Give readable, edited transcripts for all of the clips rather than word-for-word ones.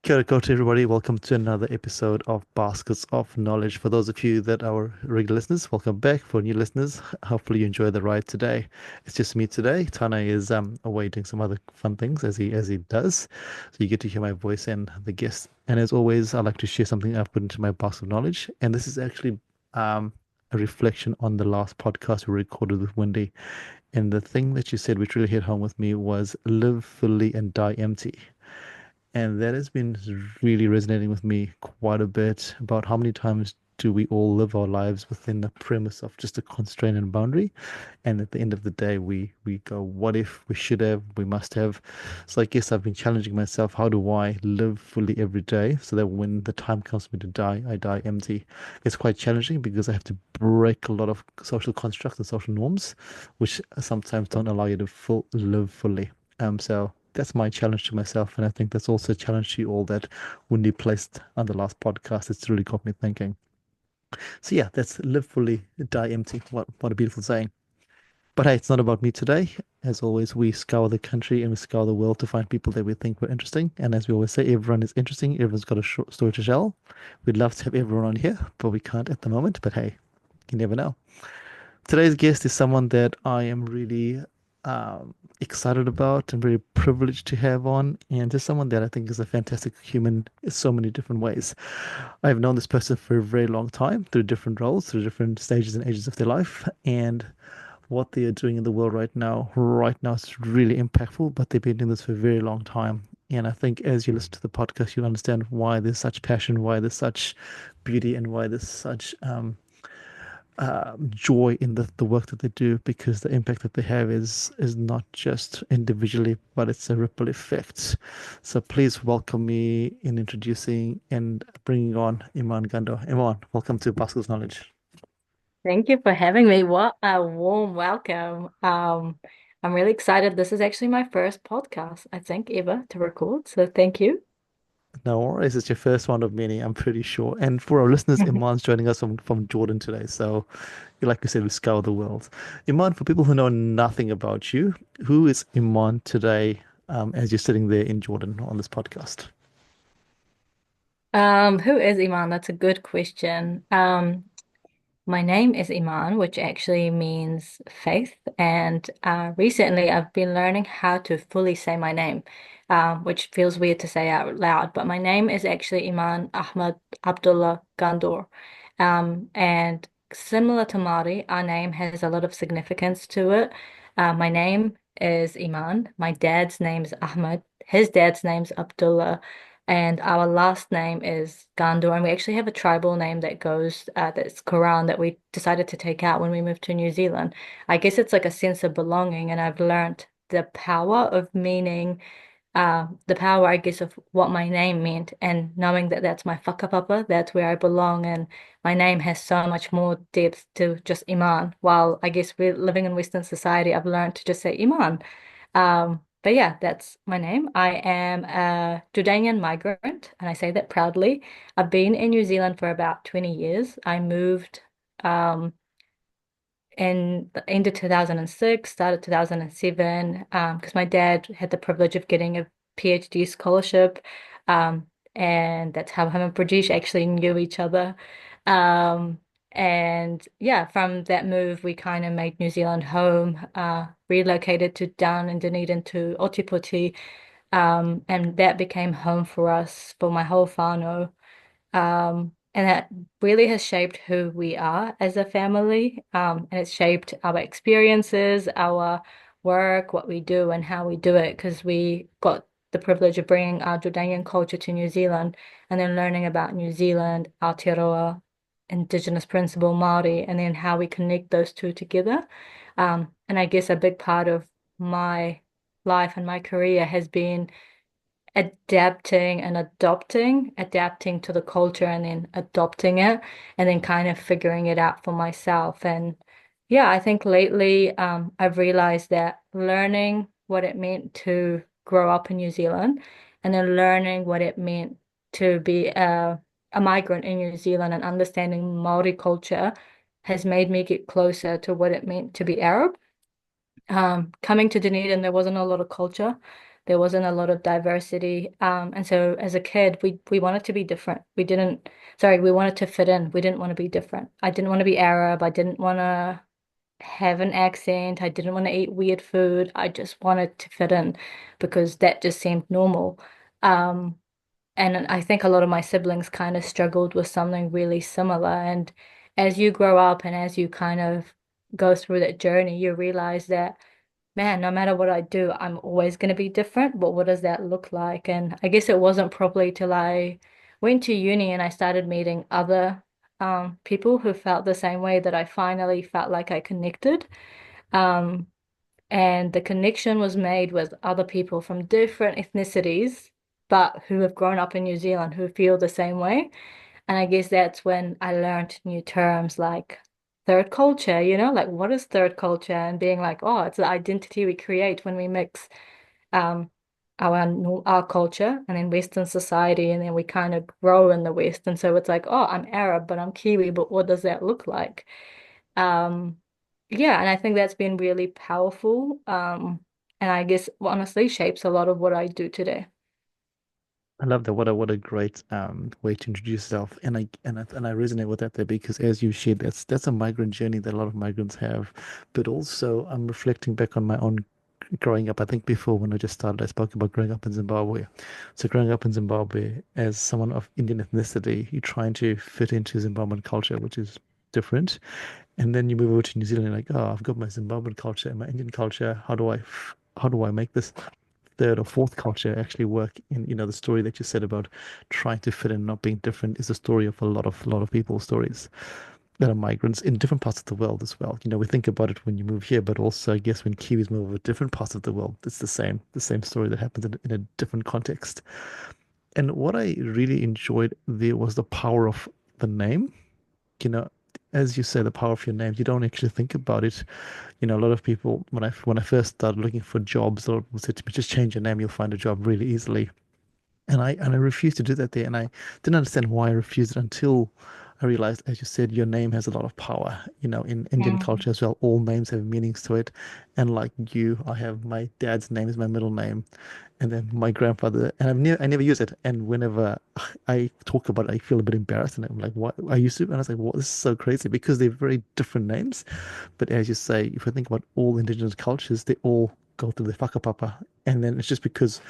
Kia ora koutou, everybody. Welcome to another episode of Baskets of Knowledge. For those of you that are regular listeners, welcome back. For new listeners, hopefully you enjoy the ride today. It's just me today. Tana is away doing some other fun things as he does. So you get to hear my voice and the guest. And as always, I like to share something I've put into my basket of knowledge. And this is actually a reflection on the last podcast we recorded with Wendy. And the thing that you said, which really hit home with me, was live fully and die empty. And that has been really resonating with me quite a bit about how many times do we all live our lives within the premise of just a constraint and boundary. And at the end of the day, we go, what if we should have, we must have. So I guess I've been challenging myself, how do I live fully every day so that when the time comes for me to die, I die empty? It's quite challenging because I have to break a lot of social constructs and social norms, which sometimes don't allow you to live fully. So that's my challenge to myself, and I think that's also a challenge to you all that Wendy placed on the last podcast. It's really got me thinking. So yeah, that's live fully, die empty. What a beautiful saying. But hey, it's not about me today. As always, we scour the country and we scour the world to find people that we think were interesting. And as we always say, everyone is interesting. Everyone's got a short story to tell. We'd love to have everyone on here, but we can't at the moment. But hey, you never know. Today's guest is someone that I am really excited about and very privileged to have on, and just someone that I think is a fantastic human in so many different ways. I've known this person for a very long time through different roles, through different stages and ages of their life, and what they are doing in the world right now is really impactful, but they've been doing this for a very long time. And I think as you listen to the podcast, you'll understand why there's such passion, why there's such beauty, and why there's such joy in the work that they do, because the impact that they have is not just individually, but it's a ripple effect. So please welcome me in introducing and bringing on Eman Ghandour. Eman, welcome to Basket's Knowledge. Thank you for having me. What a warm welcome. I'm really excited. This is actually my first podcast, I think, ever to record. So thank you. No worries, it's your first one of many, I'm pretty sure. And for our listeners, Iman's joining us from Jordan today. So, like we said, we scour the world. Iman, for people who know nothing about you, who is Iman today, as you're sitting there in Jordan on this podcast? Who is Iman? That's a good question. My name is Iman, which actually means faith. And recently I've been learning how to fully say my name, which feels weird to say out loud. But my name is actually Iman Ahmad Abdullah Ghandour. And similar to Māori, our name has a lot of significance to it. My name is Iman. My dad's name is Ahmad. His dad's name's Abdullah. And our last name is Ghandour, and we actually have a tribal name that goes that's Quran that we decided to take out when we moved to New Zealand. I guess it's like a sense of belonging, and I've learned the power of meaning, the power, I guess, of what my name meant, and knowing that that's my whakapapa, that's where I belong, and my name has so much more depth to just Iman. While I guess we're living in Western society, I've learned to just say Iman. But yeah, that's my name. I am a Jordanian migrant, and I say that proudly. I've been in New Zealand for about 20 years. I moved um, in the end of 2006, started 2007, because my dad had the privilege of getting a PhD scholarship. Um, and that's how him and Pradesh actually knew each other. Um, and yeah, from that move, we kind of made New Zealand home, relocated to down in Dunedin to Ōtepoti, and that became home for us for my whole whānau. And that really has shaped who we are as a family. And it's shaped our experiences, our work, what we do, and how we do it, because we got the privilege of bringing our Jordanian culture to New Zealand and then learning about New Zealand, Aotearoa, Indigenous principle, Māori, and then how we connect those two together. And I guess a big part of my life and my career has been adapting and adapting to the culture and then adopting it and then kind of figuring it out for myself. And yeah, I think lately I've realized that learning what it meant to grow up in New Zealand and then learning what it meant to be a migrant in New Zealand and understanding Māori culture has made me get closer to what it meant to be Arab. Coming to Dunedin, there wasn't a lot of culture. There wasn't a lot of diversity. And so as a kid, we wanted to be different. We wanted to fit in. We didn't want to be different. I didn't want to be Arab. I didn't want to have an accent. I didn't want to eat weird food. I just wanted to fit in because that just seemed normal. Um, and I think a lot of my siblings kind of struggled with something really similar. And as you grow up and as you kind of go through that journey, you realize that, man, no matter what I do, I'm always going to be different. But what does that look like? And I guess it wasn't probably till I went to uni and I started meeting other people who felt the same way that I finally felt like I connected. Um, and the connection was made with other people from different ethnicities, but who have grown up in New Zealand who feel the same way. And I guess that's when I learned new terms like third culture, like what is third culture? And being like, oh, it's the identity we create when we mix um our culture and then Western society, and then we kind of grow in the West. And so it's like, oh, I'm Arab, but I'm Kiwi, but what does that look like? Um, yeah, and I think that's been really powerful. And I guess honestly shapes a lot of what I do today. I love that. What a great way to introduce yourself, and I resonate with that there because as you shared, that's a migrant journey that a lot of migrants have, but also I'm reflecting back on my own growing up. I think before when I just started, I spoke about growing up in Zimbabwe. So growing up in Zimbabwe as someone of Indian ethnicity, you're trying to fit into Zimbabwean culture, which is different, and then you move over to New Zealand, and like, oh, I've got my Zimbabwean culture and my Indian culture. How do I make this third or fourth culture actually work in the story that you said about trying to fit in, not being different, is the story of a lot of people's stories that are migrants in different parts of the world as well. We think about it when you move here, but also I guess when Kiwis move over different parts of the world, it's the same story that happens in a different context. And what I really enjoyed there was the power of the name. you know as you say, the power of your name, you don't actually think about it. A lot of people, when I first started looking for jobs, or said to me, just change your name, you'll find a job really easily. And I refused to do that there, and I didn't understand why I refused it until I realized, as you said, your name has a lot of power. In Indian Mm. culture as well, all names have meanings to it. And like you, I have my dad's name is my middle name, and then my grandfather, and I never use it. And whenever I talk about it, I feel a bit embarrassed, and I'm like, what I used to, and I was like, what, this is so crazy because they're very different names. But as you say, if I think about all indigenous cultures, they all go through the whakapapa, and then it's just because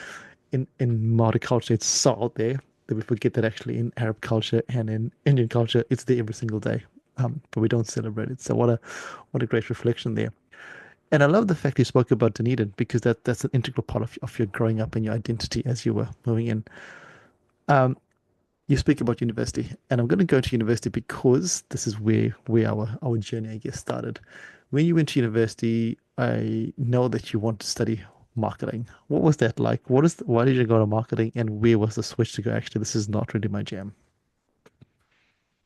in Māori culture it's so out there that we forget that actually in Arab culture and in Indian culture it's there every single day, but we don't celebrate it. So what a great reflection there. And I love the fact you spoke about Dunedin because that's an integral part of your growing up and your identity as you were moving in. Um, you speak about university, and I'm going to go to university because this is where our journey, I guess, started. When you went to university, I know that you want to study marketing. What was that like? Why did you go to marketing, and where was the switch to go? Actually, this is not really my jam.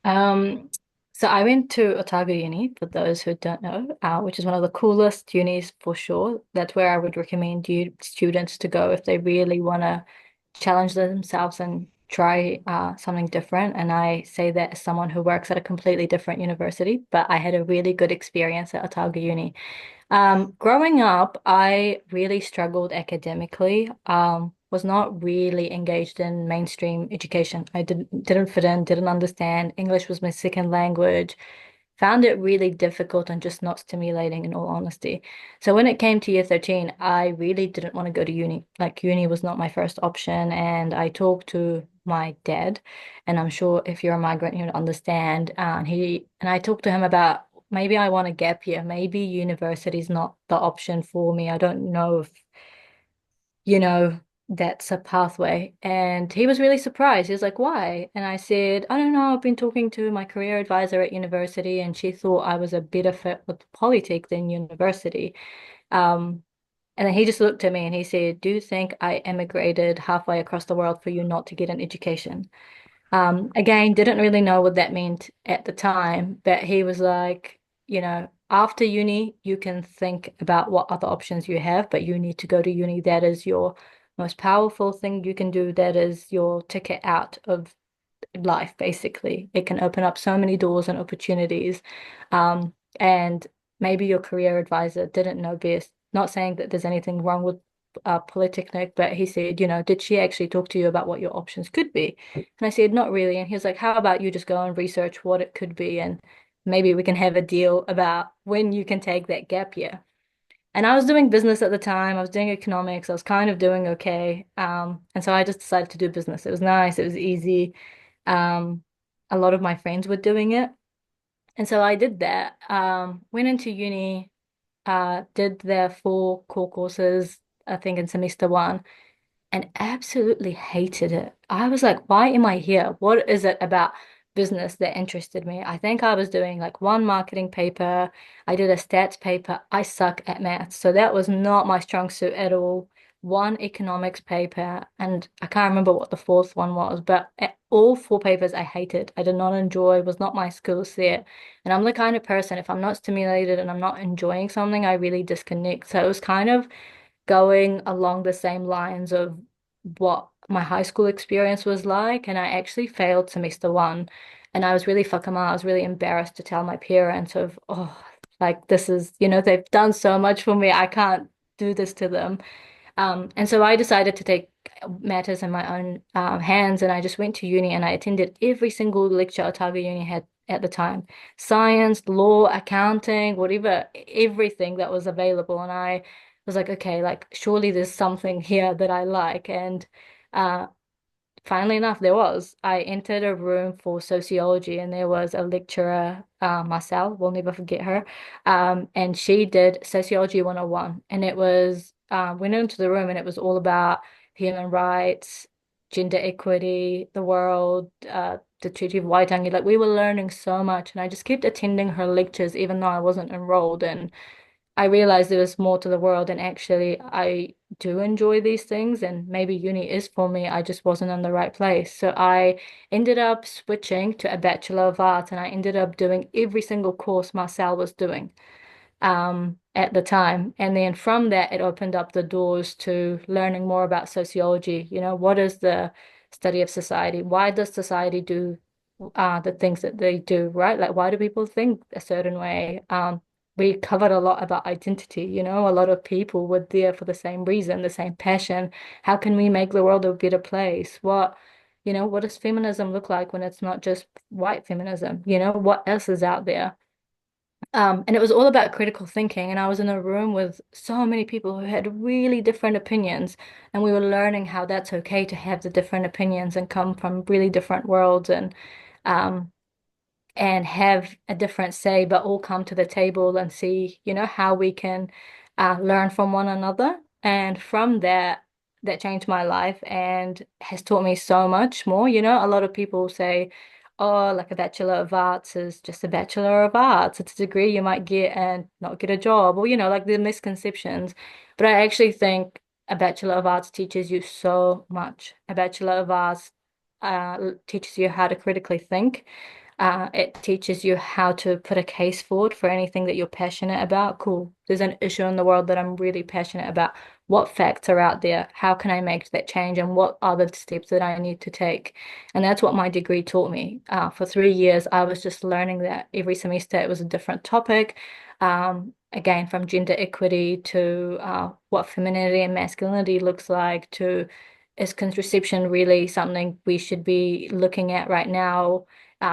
Um, so I went to Otago Uni, for those who don't know, which is one of the coolest unis for sure. That's where I would recommend you students to go if they really want to challenge themselves and try something different. And I say that as someone who works at a completely different university, but I had a really good experience at Otago Uni. Growing up, I really struggled academically. Was not really engaged in mainstream education. I didn't fit in, didn't understand. English was my second language. Found it really difficult and just not stimulating in all honesty. So when it came to year 13, I really didn't want to go to uni. Like uni was not my first option. And I talked to my dad, and I'm sure if you're a migrant, you'll understand. And I talked to him about maybe I want a gap year. Maybe university is not the option for me. I don't know if, you know, that's a pathway. And he was really surprised. He was like, why? And I said, I don't know. I've been talking to my career advisor at university, and she thought I was a better fit with Polytech than university. Um, and then he just looked at me and he said, do you think I emigrated halfway across the world for you not to get an education? Again, didn't really know what that meant at the time, but he was like, after uni, you can think about what other options you have, but you need to go to uni. That is your most powerful thing you can do. That is your ticket out of life, basically. It can open up so many doors and opportunities. And maybe your career advisor didn't know best. Not saying that there's anything wrong with Polytechnic, but he said, did she actually talk to you about what your options could be? And I said, not really. And he was like, how about you just go and research what it could be, and maybe we can have a deal about when you can take that gap year. And I was doing business at the time. I was doing economics. I was kind of doing okay. And so I just decided to do business. It was nice. It was easy. Um, a lot of my friends were doing it. And so I did that. Went into uni, did their 4 core courses, I think in semester 1, and absolutely hated it. I was like, why am I here? What is it about business that interested me? I think I was doing like one marketing paper. I did a stats paper. I suck at maths. So that was not my strong suit at all. One economics paper, and I can't remember what the fourth one was, but all 4 papers I hated. I did not enjoy, was not my skill set. And I'm the kind of person, if I'm not stimulated and I'm not enjoying something, I really disconnect. So it was kind of going along the same lines of what my high school experience was like. And I actually failed semester 1. And I was really fucking out. I was really embarrassed to tell my parents of, oh, like this is, they've done so much for me. I can't do this to them. And so I decided to take matters in my own hands, and I just went to uni and I attended every single lecture Otago Uni had at the time. Science, law, accounting, whatever, everything that was available. And I was like, okay, like surely there's something here that I like. And uh, funnily enough, there was. I entered a room for sociology, and there was a lecturer, Marcel, we'll never forget her. And she did Sociology 101. And it was, went into the room, and it was all about human rights, gender equity, the world, the Treaty of Waitangi. Like we were learning so much, and I just kept attending her lectures, even though I wasn't enrolled. And I realized there was more to the world, and actually I do enjoy these things, and maybe uni is for me. I just wasn't in the right place. So I ended up switching to a Bachelor of Arts, and I ended up doing every single course Marcel was doing at the time. And then from that, it opened up the doors to learning more about sociology. What is the study of society? Why does society do the things that they do, right? Like, why do people think a certain way? We covered a lot about identity, a lot of people were there for the same reason, the same passion. How can we make the world a better place? What does feminism look like when it's not just white feminism? What else is out there? And it was all about critical thinking. And I was in a room with so many people who had really different opinions. And we were learning how that's okay to have the different opinions and come from really different worlds. Um, and have a different say, but all come to the table and see, how we can learn from one another. And from that, that changed my life and has taught me so much more. A lot of people say, oh, like a Bachelor of Arts is just a Bachelor of Arts. It's a degree you might get and not get a job, or, like the misconceptions. But I actually think a Bachelor of Arts teaches you so much. A Bachelor of Arts teaches you how to critically think. It teaches you how to put a case forward for anything that you're passionate about. Cool. There's an issue in the world that I'm really passionate about. What facts are out there? How can I make that change? And what are the steps that I need to take? And that's what my degree taught me. For 3 years, I was just learning that every semester it was a different topic. Again, from gender equity to what femininity and masculinity looks like, to is contraception really something we should be looking at right now?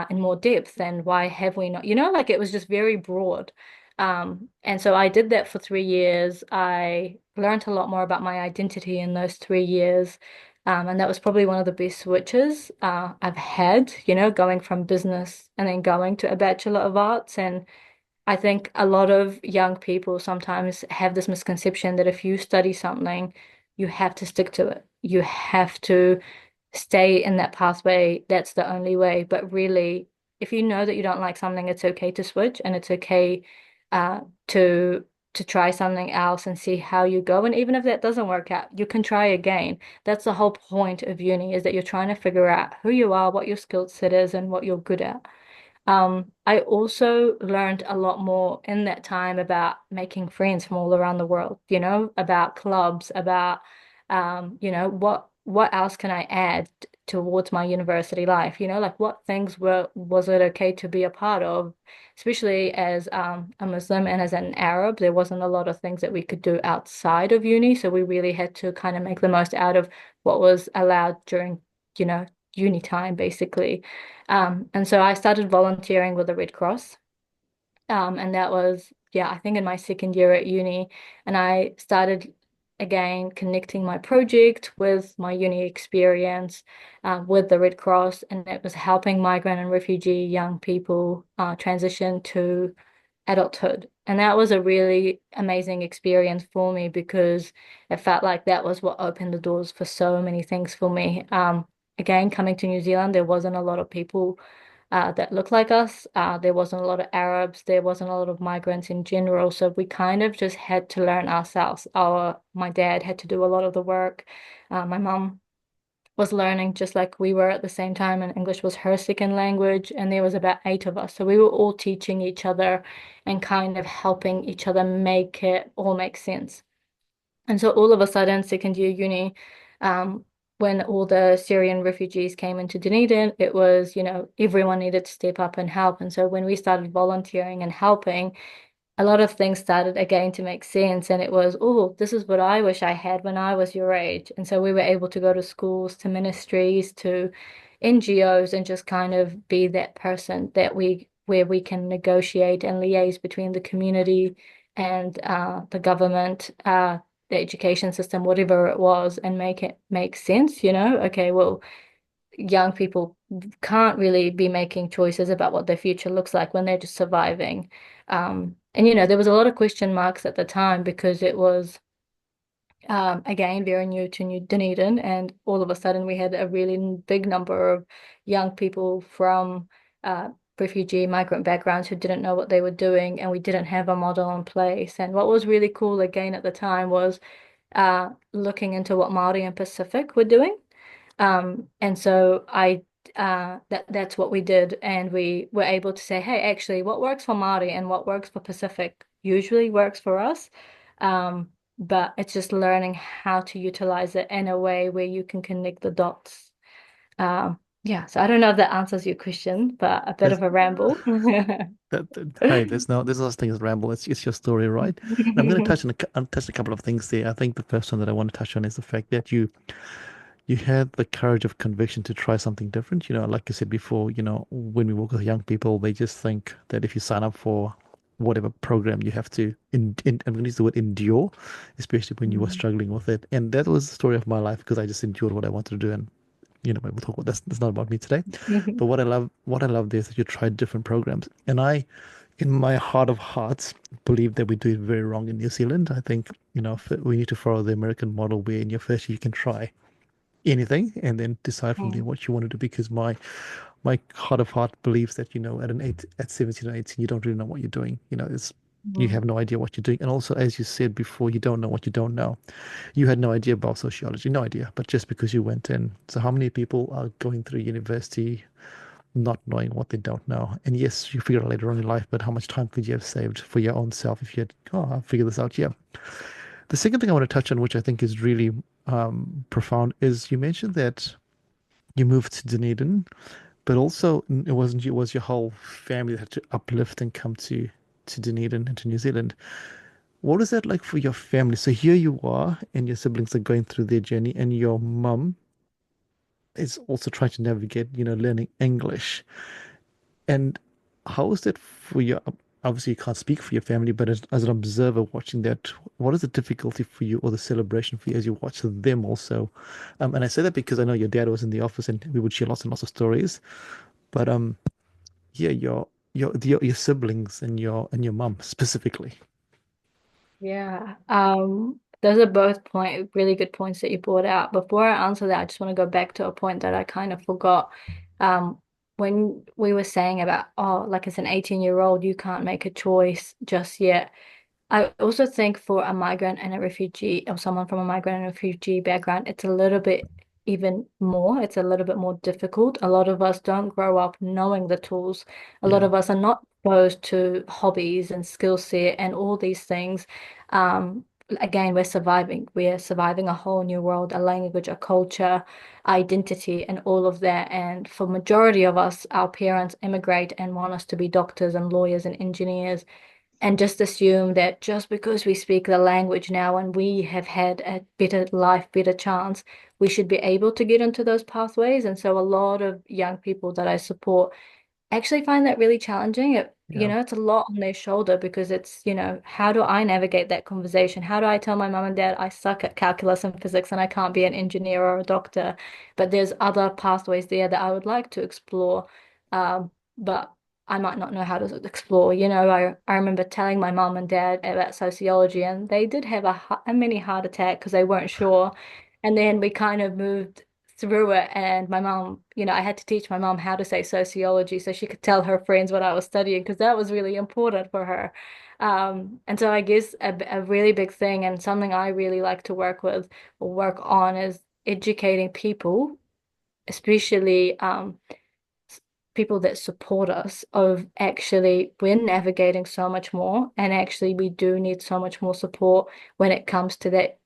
In more depth, and why have we not, like it was just very broad. And so I did that for 3 years. I learned a lot more about my identity in those 3 years. And that was probably one of the best switches I've had, going from business and then going to a Bachelor of Arts. And I think a lot of young people sometimes have this misconception that if you study something, you have to stick to it. You have to stay in that pathway. That's the only way. But really, if you know that you don't like something, it's okay to switch, and it's okay uh, to try something else and see how you go. And even if that doesn't work out, you can try again. That's the whole point of uni, is that you're trying to figure out who you are, what your skill set is, and what you're good at. I also learned a lot more in that time about making friends from all around the world, about clubs, about what else can I add? towards my university life, like what things was it okay to be a part of, especially as a Muslim and as an Arab, there wasn't a lot of things that we could do outside of uni. So we really had to kind of make the most out of what was allowed during, you know, uni time, basically. And so I started volunteering with the Red Cross. And that was, yeah, I think in my second year at uni. And I started again connecting my project with my uni experience with the Red Cross. And it was helping migrant and refugee young people transition to adulthood. And that was a really amazing experience for me because it felt like that was what opened the doors for so many things for me. Again, coming to New Zealand, there wasn't a lot of people that looked like us. There wasn't a lot of Arabs. There wasn't a lot of migrants in general. So we kind of just had to learn ourselves. My dad had to do a lot of the work. My mum was learning just like we were at the same time, and English was her second language. And there was about eight of us. So we were all teaching each other and kind of helping each other make it all make sense. And so all of a sudden, second year uni, um, when all the Syrian refugees came into Dunedin, it was, everyone needed to step up and help. And so when we started volunteering and helping, a lot of things started again to make sense. And it was, oh, this is what I wish I had when I was your age. And so we were able to go to schools, to ministries, to NGOs, and just kind of be that person where we can negotiate and liaise between the community and the government, the education system, whatever it was, and make it make sense, Okay, well, young people can't really be making choices about what their future looks like when they're just surviving. And there was a lot of question marks at the time because it was again very new to New Dunedin, and all of a sudden we had a really big number of young people from refugee migrant backgrounds who didn't know what they were doing, and we didn't have a model in place. And what was really cool again at the time was looking into what Māori and Pacific were doing. And so that's what we did, and we were able to say, hey, actually, what works for Māori and what works for Pacific usually works for us. But it's just learning how to utilize it in a way where you can connect the dots. Yeah, so I don't know if that answers your question, but a bit There's, of a ramble. hey, there's no such thing as ramble. It's your story, right? And I'm going to touch a couple of things there. I think the first one that I want to touch on is the fact that you had the courage of conviction to try something different. Like you said before, when we work with young people, they just think that if you sign up for whatever program, you have to, I'm going to use the word endure, especially when you were struggling with it. And that was the story of my life because I just endured what I wanted to do. And, we'll talk about this. That's not about me today. But what I love there is that you tried different programs. And I, in my heart of hearts, believe that we do it very wrong in New Zealand. I think, we need to follow the American model where in your first year you can try anything and then decide from there what you want to do because my heart of heart believes that at 17 or 18 you don't really know what you're doing. You have no idea what you're doing, and also as you said before, you don't know what you don't know. You had no idea about sociology, no idea, but just because you went in. So how many people are going through university not knowing what they don't know? And yes, you figure it out later on in life, but how much time could you have saved for your own self if you had, I'll figure this out? Yeah. The second thing I want to touch on, which I think is really profound, is you mentioned that you moved to Dunedin, but also it wasn't you, it was your whole family that had to uplift and come to Dunedin and to New Zealand. What is that like for your family? So here you are, and your siblings are going through their journey, and your mum is also trying to navigate, learning English. And how is that for you? Obviously, you can't speak for your family, but as an observer watching that, what is the difficulty for you or the celebration for you as you watch them also? And I say that because I know your dad was in the office and we would share lots and lots of stories. But yeah, your siblings and your mum specifically. Yeah, those are both really good points that you brought out. Before I answer that, I just want to go back to a point that I kind of forgot. Um, when we were saying about, oh, like as an 18-year-old, you can't make a choice just yet. I also think for a migrant and a refugee, or someone from a migrant and refugee background, it's a little bit even more. It's a little bit more difficult. A lot of us don't grow up knowing the tools. A lot Yeah. of us are not exposed to hobbies and skill set and all these things. again, we're surviving. We're surviving a whole new world, a language, a culture, identity, and all of that. And for majority of us, our parents immigrate and want us to be doctors and lawyers and engineers, and just assume that just because we speak the language now and we have had a better life, better chance, we should be able to get into those pathways. And so a lot of young people that I support actually find that really challenging. Yeah. It's a lot on their shoulder because how do I navigate that conversation? How do I tell my mum and dad I suck at calculus and physics and I can't be an engineer or a doctor? But there's other pathways there that I would like to explore. But I might not know how to explore. I remember telling my mum and dad about sociology, and they did have a mini heart attack because they weren't sure. And then we kind of moved through it, and my mom, I had to teach my mom how to say sociology so she could tell her friends what I was studying because that was really important for her. And so I guess a really big thing and something I really like to work with or work on is educating people, especially people that support us, of actually we're navigating so much more, and actually we do need so much more support when it comes to that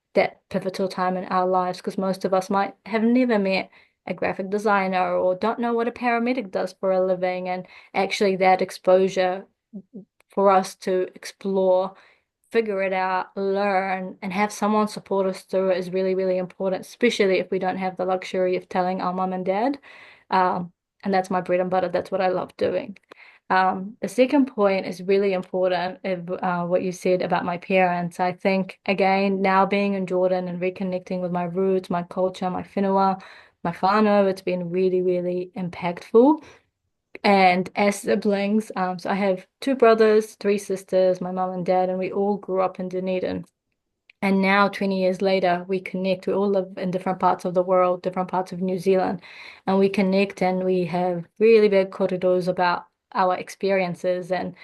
pivotal time in our lives, because most of us might have never met a graphic designer or don't know what a paramedic does for a living, and actually that exposure for us to explore, figure it out, learn, and have someone support us through it is really, really important, especially if we don't have the luxury of telling our mum and dad. And that's my bread and butter. That's what I love doing. The second point is really important, what you said about my parents. I think, again, now being in Jordan and reconnecting with my roots, my culture, my whenua, my whānau, it's been really, really impactful. And as siblings, so I have two brothers, three sisters, my mum and dad, and we all grew up in Dunedin. And now, 20 years later, we connect. We all live in different parts of the world, different parts of New Zealand, and we connect and we have really big corridors about our experiences. And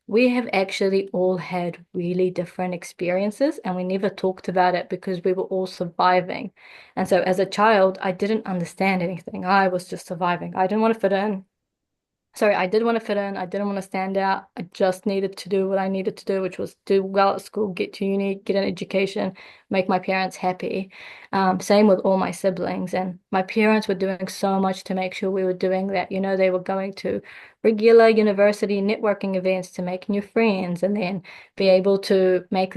we have actually all had really different experiences, and we never talked about it because we were all surviving. And so, as a child, I didn't understand anything. I was just surviving. I didn't want to fit in. Sorry, I did want to fit in. I didn't want to stand out. I just needed to do what I needed to do, which was do well at school, get to uni, get an education, make my parents happy. Same with all my siblings. And my parents were doing so much to make sure we were doing that. They were going to regular university networking events to make new friends and then be able to make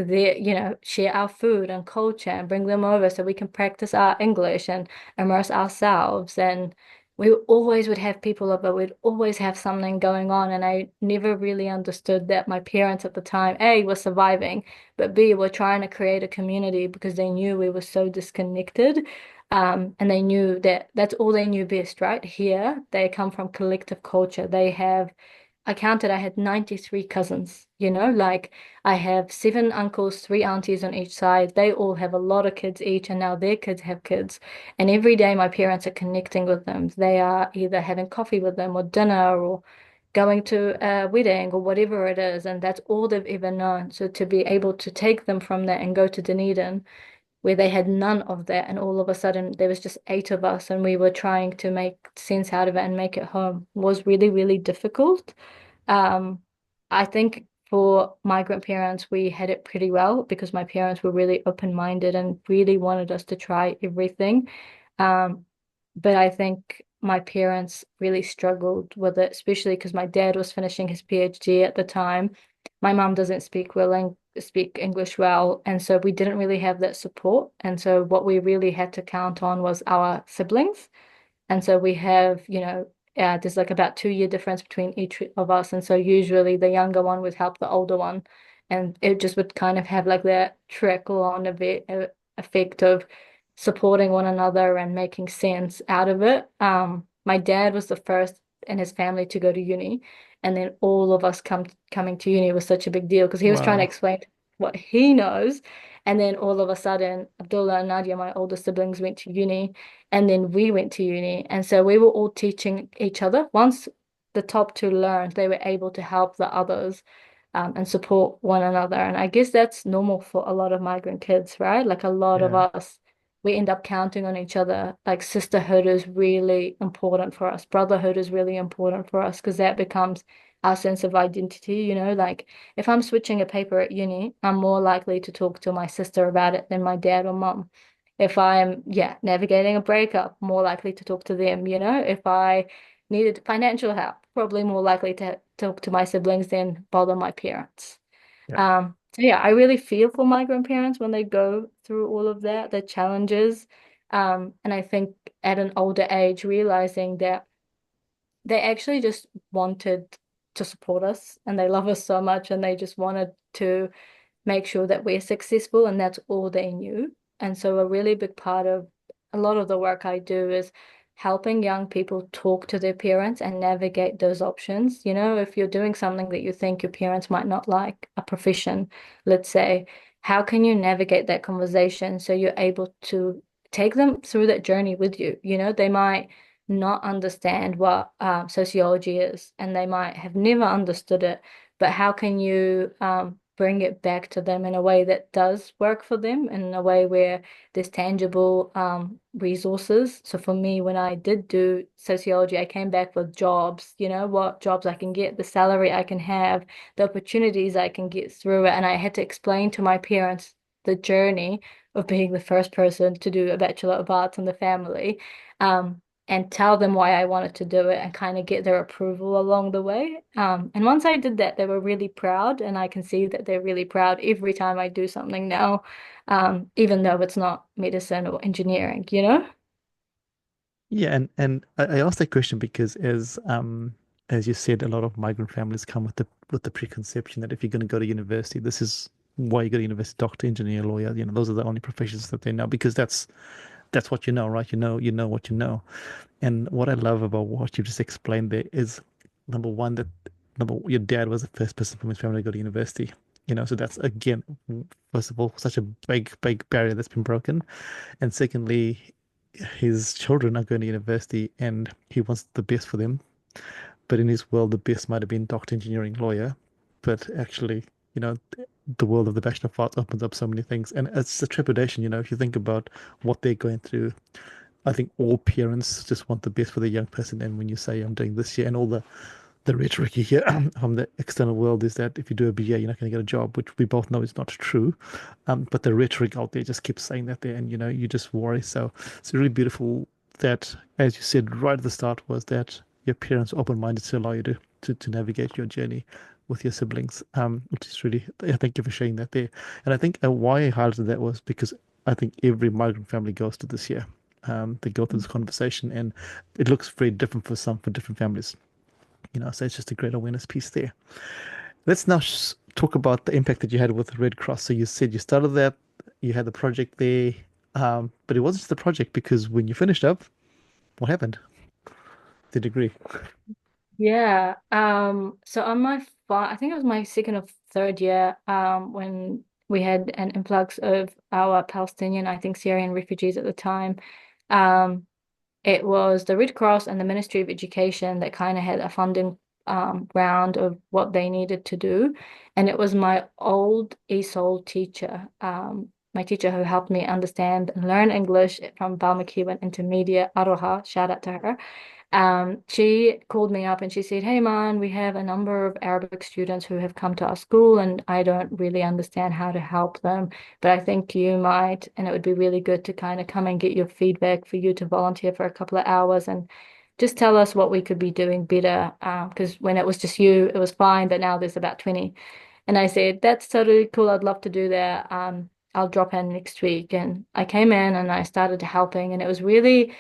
share our food and culture and bring them over so we can practice our English and immerse ourselves. And we always would have people over, we'd always have something going on. And I never really understood that my parents at the time, A, were surviving, but B, were trying to create a community because they knew we were so disconnected. And they knew that that's all they knew best, right? Here, they come from collective culture. I had 93 cousins, like I have seven uncles, three aunties on each side. They all have a lot of kids each, and now their kids have kids. And every day my parents are connecting with them. They are either having coffee with them or dinner or going to a wedding or whatever it is. And that's all they've ever known. So to be able to take them from that and go to Dunedin, where they had none of that, and all of a sudden there was just eight of us, and we were trying to make sense out of it and make it home, was really, really difficult. Um, I think for migrant parents, we had it pretty well because my parents were really open-minded and really wanted us to try everything. Um, but I think my parents really struggled with it, especially because my dad was finishing his PhD at the time. My mum doesn't speak English well, and so we didn't really have that support. And so what we really had to count on was our siblings. And so we have, there's like about 2 year difference between each of us. And so usually the younger one would help the older one. And it just would kind of have like that trickle on effect of supporting one another and making sense out of it. My dad was the first in his family to go to uni. And then all of us coming to uni was such a big deal because he was trying to Wow. explain what he knows. And then all of a sudden, Abdullah and Nadia, my older siblings, went to uni. And then we went to uni. And so we were all teaching each other. Once the top two learned, they were able to help the others and support one another. And I guess that's normal for a lot of migrant kids, right? Like a lot of Yeah. us, we end up counting on each other. Like sisterhood is really important for us. Brotherhood is really important for us because that becomes our sense of identity, like if I'm switching a paper at uni, I'm more likely to talk to my sister about it than my dad or mom. If I'm, yeah, navigating a breakup, more likely to talk to them, if I needed financial help, probably more likely to talk to my siblings than bother my parents. Yeah. So yeah, I really feel for my grandparents when they go through all of that, the challenges. And I think at an older age, realizing that they actually just wanted to support us and they love us so much and they just wanted to make sure that we're successful, and that's all they knew. And so a really big part of a lot of the work I do is helping young people talk to their parents and navigate those options. If you're doing something that you think your parents might not like, a profession, let's say, how can you navigate that conversation so you're able to take them through that journey with you? They might not understand what sociology is, and they might have never understood it, but how can you bring it back to them in a way that does work for them, in a way where there's tangible resources? So for me, when I did do sociology, I came back with jobs, what jobs I can get, the salary I can have, the opportunities I can get through it. And I had to explain to my parents the journey of being the first person to do a Bachelor of Arts in the family. And tell them why I wanted to do it and kind of get their approval along the way. And once I did that, they were really proud, and I can see that they're really proud every time I do something now, even though it's not medicine or engineering. Yeah, and I asked that question because as you said, a lot of migrant families come with the preconception that if you're going to go to university, this is why you go to university, doctor, engineer, lawyer, those are the only professions that they know because that's what you know, right? You know what you know. And what I love about what you just explained there is number one, that your dad was the first person from his family to go to university. So that's again, first of all, such a big barrier that's been broken. And secondly, his children are going to university and he wants the best for them. But in his world, the best might have been doctor, engineering, lawyer. But actually, you know, the world of the Bachelor of Arts opens up so many things. And it's a trepidation, if you think about what they're going through. I think all parents just want the best for their young person. And when you say, I'm doing this year, and all the rhetoric you hear from the external world is that if you do a BA, you're not going to get a job, which we both know is not true. But the rhetoric out there just keeps saying that there, and you just worry. So it's really beautiful that, as you said right at the start, was that your parents were open-minded to allow you to navigate your journey with your siblings, which is really, yeah, thank you for sharing that there. And I think why I highlighted that was because I think every migrant family goes to this year. They go through this conversation, and it looks very different for different families. So it's just a great awareness piece there. Let's now talk about the impact that you had with the Red Cross. So you said you started that, you had the project there, but it wasn't just the project because when you finished up, what happened? The degree. Yeah. So on I think it was my second or third year, when we had an influx of our Palestinian, I think Syrian refugees at the time. Um, It was the Red Cross and the Ministry of Education that kind of had a funding round of what they needed to do. And it was my old ESOL teacher, my teacher who helped me understand and learn English from Balmacewen Intermediate, Aroha, shout out to her. She called me up and she said, "Hey man, we have a number of Arabic students who have come to our school and I don't really understand how to help them, but I think you might, and it would be really good to kind of come and get your feedback for you to volunteer for a couple of hours and just tell us what we could be doing better. Because when it was just you, it was fine, but now there's about 20." And I said, "That's totally cool. I'd love to do that. I'll drop in next week." And I came in and I started helping, and it was really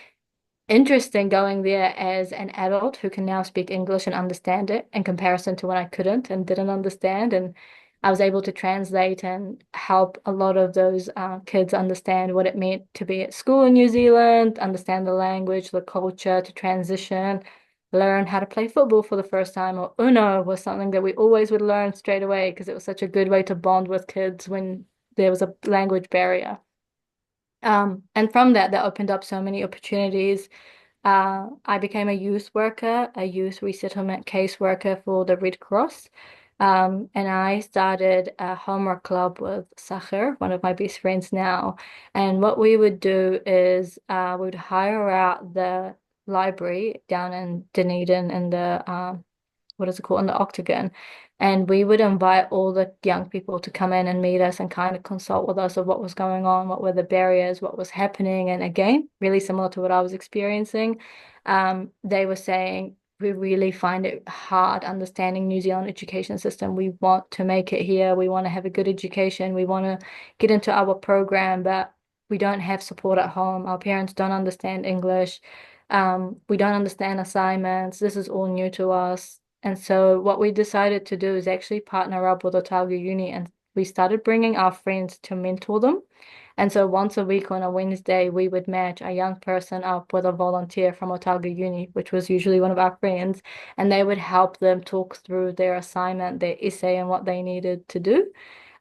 interesting going there as an adult who can now speak English and understand it in comparison to when I couldn't and didn't understand. And I was able to translate and help a lot of those kids understand what it meant to be at school in New Zealand, understand the language, the culture, to transition, learn how to play football for the first time. Or Uno was something that we always would learn straight away because it was such a good way to bond with kids when there was a language barrier. And from that, that opened up so many opportunities. I became a youth worker, a youth resettlement caseworker for the Red Cross. And I started a homework club with Sahir, one of my best friends now. And what we would do is we would hire out the library down in Dunedin in the what is it called, in the octagon. And we would invite all the young people to come in and meet us and kind of consult with us of what was going on, what were the barriers, what was happening. And again, really similar to what I was experiencing. They were saying, we really find it hard understanding New Zealand education system. We want to make it here. We want to have a good education. We want to get into our program, but we don't have support at home. Our parents don't understand English. We don't understand assignments. This is all new to us. And so what we decided to do is actually partner up with Otago Uni, and we started bringing our friends to mentor them. And so once a week on a Wednesday, we would match a young person up with a volunteer from Otago Uni, which was usually one of our friends, and they would help them talk through their assignment, their essay, and what they needed to do.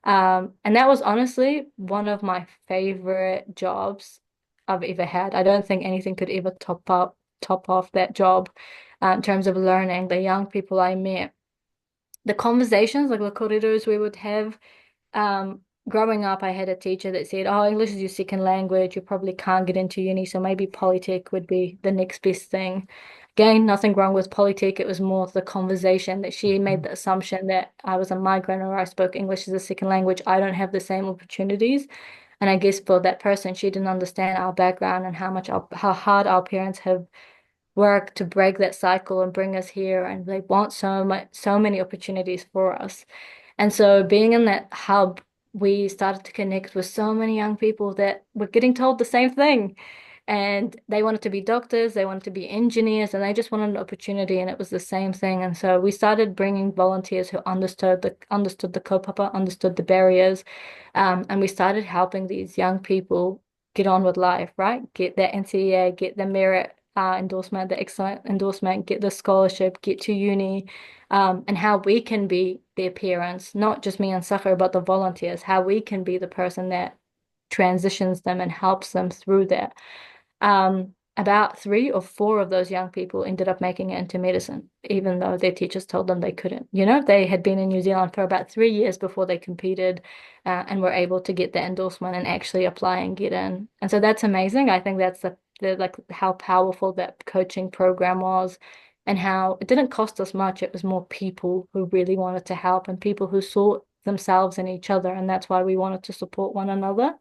And that was honestly one of my favorite jobs I've ever had. I don't think anything could ever top off that job in terms of learning. The young people I met, the conversations, like the corridors we would have. Um, Growing up, I had a teacher that said, "Oh, English is your second language. You probably can't get into uni, so maybe Polytech would be the next best thing." Again, nothing wrong with Polytech. It was more the conversation that she made Mhm. the assumption that I was a migrant or I spoke English as a second language. I don't have the same opportunities. And I guess for that person, she didn't understand our background and how hard our parents have worked to break that cycle and bring us here. And they want so many opportunities for us. And so being in that hub, we started to connect with so many young people that were getting told the same thing. And they wanted to be doctors, they wanted to be engineers, and they just wanted an opportunity, and it was the same thing. And so we started bringing volunteers who understood the kaupapa, understood the barriers, and we started helping these young people get on with life, right? Get their NCEA, get the merit endorsement, the excellent endorsement, get the scholarship, get to uni, and how we can be their parents, not just me and Sakar, but the volunteers, how we can be the person that transitions them and helps them through that. About three or four of those young people ended up making it into medicine, even though their teachers told them they couldn't. You know, they had been in New Zealand for about 3 years before they competed, and were able to get the endorsement and actually apply and get in. And so that's amazing. I think that's the like how powerful that coaching program was, and how it didn't cost us much. It was more people who really wanted to help and people who saw themselves in each other, and that's why we wanted to support one another.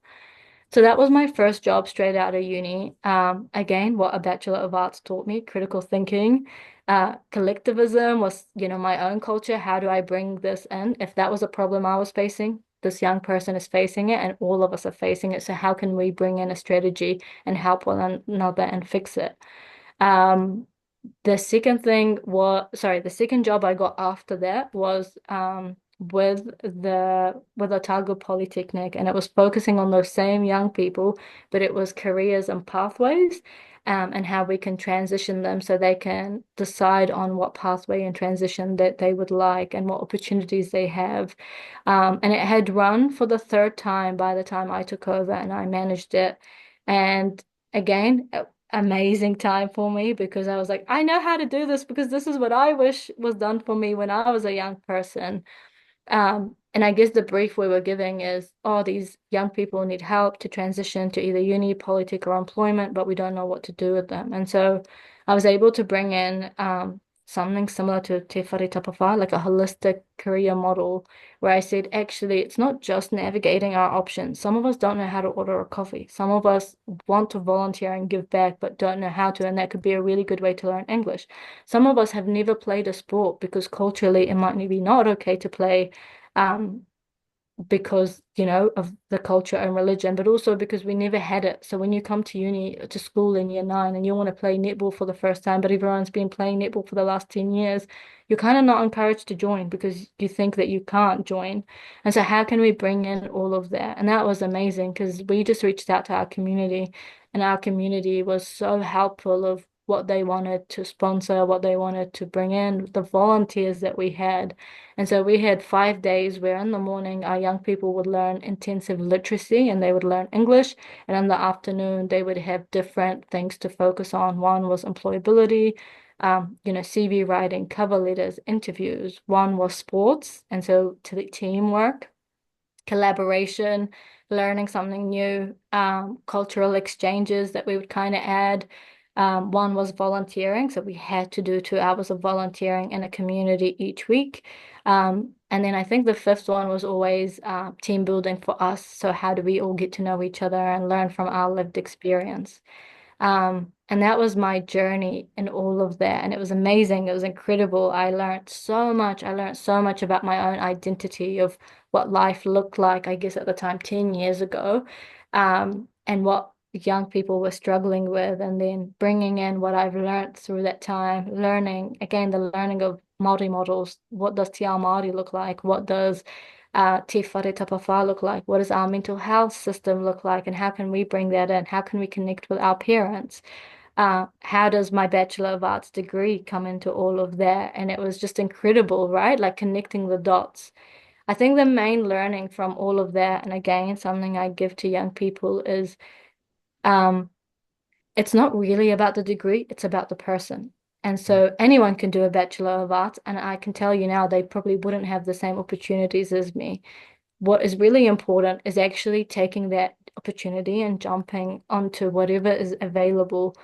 So that was my first job straight out of uni. Again, what a Bachelor of Arts taught me, critical thinking, collectivism was, my own culture. How do I bring this in? If that was a problem I was facing, this young person is facing it, and all of us are facing it. So how can we bring in a strategy and help one another and fix it? Um, the second job I got after that was with Otago Polytechnic, and it was focusing on those same young people, but it was careers and pathways, and how we can transition them so they can decide on what pathway and transition that they would like and what opportunities they have. And it had run for the third time by the time I took over and I managed it. And again, amazing time for me because I was like, I know how to do this because this is what I wish was done for me when I was a young person. And I guess the brief we were giving is, oh, these young people need help to transition to either uni, politics, or employment, but we don't know what to do with them. And so I was able to bring in something similar to Te Whare Tapawhā, like a holistic career model, where I said, actually, it's not just navigating our options. Some of us don't know how to order a coffee. Some of us want to volunteer and give back, but don't know how to, and that could be a really good way to learn English. Some of us have never played a sport because culturally it might be not okay to play um, because, of the culture and religion, but also because we never had it. So when you come to uni, to school in year nine, and you want to play netball for the first time, but everyone's been playing netball for the last 10 years, you're kind of not encouraged to join because you think that you can't join. And so how can we bring in all of that? And that was amazing because we just reached out to our community, and our community was so helpful of what they wanted to sponsor, what they wanted to bring in, the volunteers that we had. And so we had 5 days where in the morning our young people would learn intensive literacy and they would learn English. And in the afternoon, they would have different things to focus on. One was employability, CV writing, cover letters, interviews. One was sports. And so to the teamwork, collaboration, learning something new, cultural exchanges that we would kind of add. One was volunteering, so we had to do 2 hours of volunteering in a community each week. And then I think the fifth one was always team building for us. So how do we all get to know each other and learn from our lived experience? And that was my journey in all of that. And it was amazing. It was incredible. I learned so much. I learned so much about my own identity of what life looked like, I guess at the time, 10 years ago, and what young people were struggling with. And then bringing in what I've learned through that time, learning, again, the learning of Māori models. What does Te Ao Māori look like? What does Te Whare Tapawhā look like? What does our mental health system look like? And how can we bring that in? How can we connect with our parents? How does my Bachelor of Arts degree come into all of that? And it was just incredible, right? Like connecting the dots. I think the main learning from all of that, and again, something I give to young people is um, it's not really about the degree, it's about the person. And so anyone can do a Bachelor of Arts, and I can tell you now they probably wouldn't have the same opportunities as me. What is really important is actually taking that opportunity and jumping onto whatever is available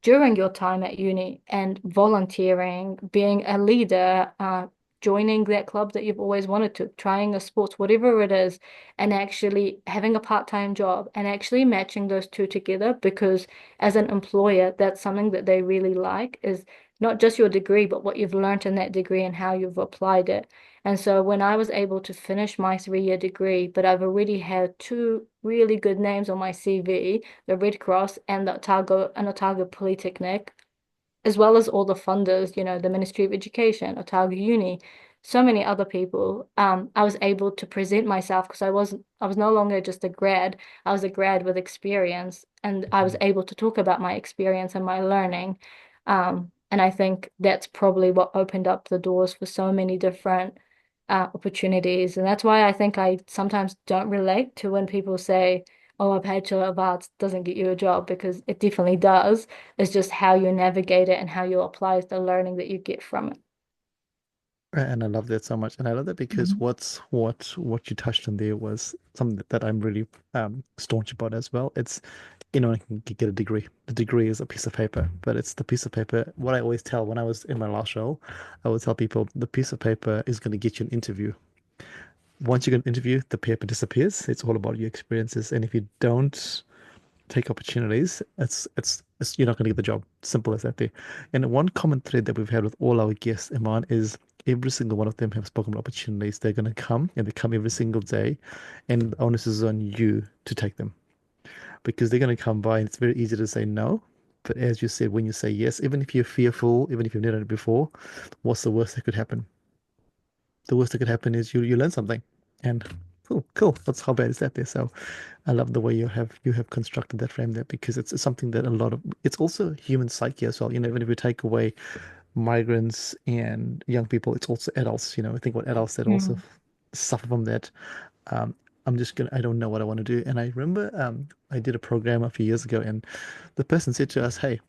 during your time at uni and volunteering, being a leader, joining that club that you've always wanted to, trying a sports, whatever it is, and actually having a part-time job and actually matching those two together because as an employer, that's something that they really like is not just your degree, but what you've learned in that degree and how you've applied it. And so when I was able to finish my 3-year degree, but I've already had two really good names on my CV, the Red Cross and the Otago Polytechnic, as well as all the funders, the Ministry of Education, Otago Uni, so many other people. I was able to present myself because I was no longer just a grad. I was a grad with experience, and I was Mhm. able to talk about my experience and my learning. And I think that's probably what opened up the doors for so many different opportunities. And that's why I think I sometimes don't relate to when people say, oh, a Bachelor of Arts doesn't get you a job because it definitely does. It's just how you navigate it and how you apply the learning that you get from it. And I love that so much. And I love that because Mhm. what you touched on there was something that I'm really staunch about as well. It's, I can get a degree. The degree is a piece of paper, but it's the piece of paper. What I always tell when I was in my last role, I would tell people the piece of paper is going to get you an interview. Once you get an interview, the paper disappears. It's all about your experiences. And if you don't take opportunities, it's you're not going to get the job. Simple as that there. And one common thread that we've had with all our guests, Iman, is every single one of them have spoken about opportunities. They're going to come and they come every single day. And the onus is on you to take them because they're going to come by and it's very easy to say no. But as you said, when you say yes, even if you're fearful, even if you've never done it before, what's the worst that could happen? The worst that could happen is you learn something. And cool, cool. That's how bad is that there? So I love the way you have constructed that frame there because it's something that a lot of it's also human psyche as well. Even if we take away migrants and young people, it's also adults. I think what adults that also Mm. suffer from that. Um, I don't know what I want to do. And I remember I did a program a few years ago, and the person said to us, "Hey,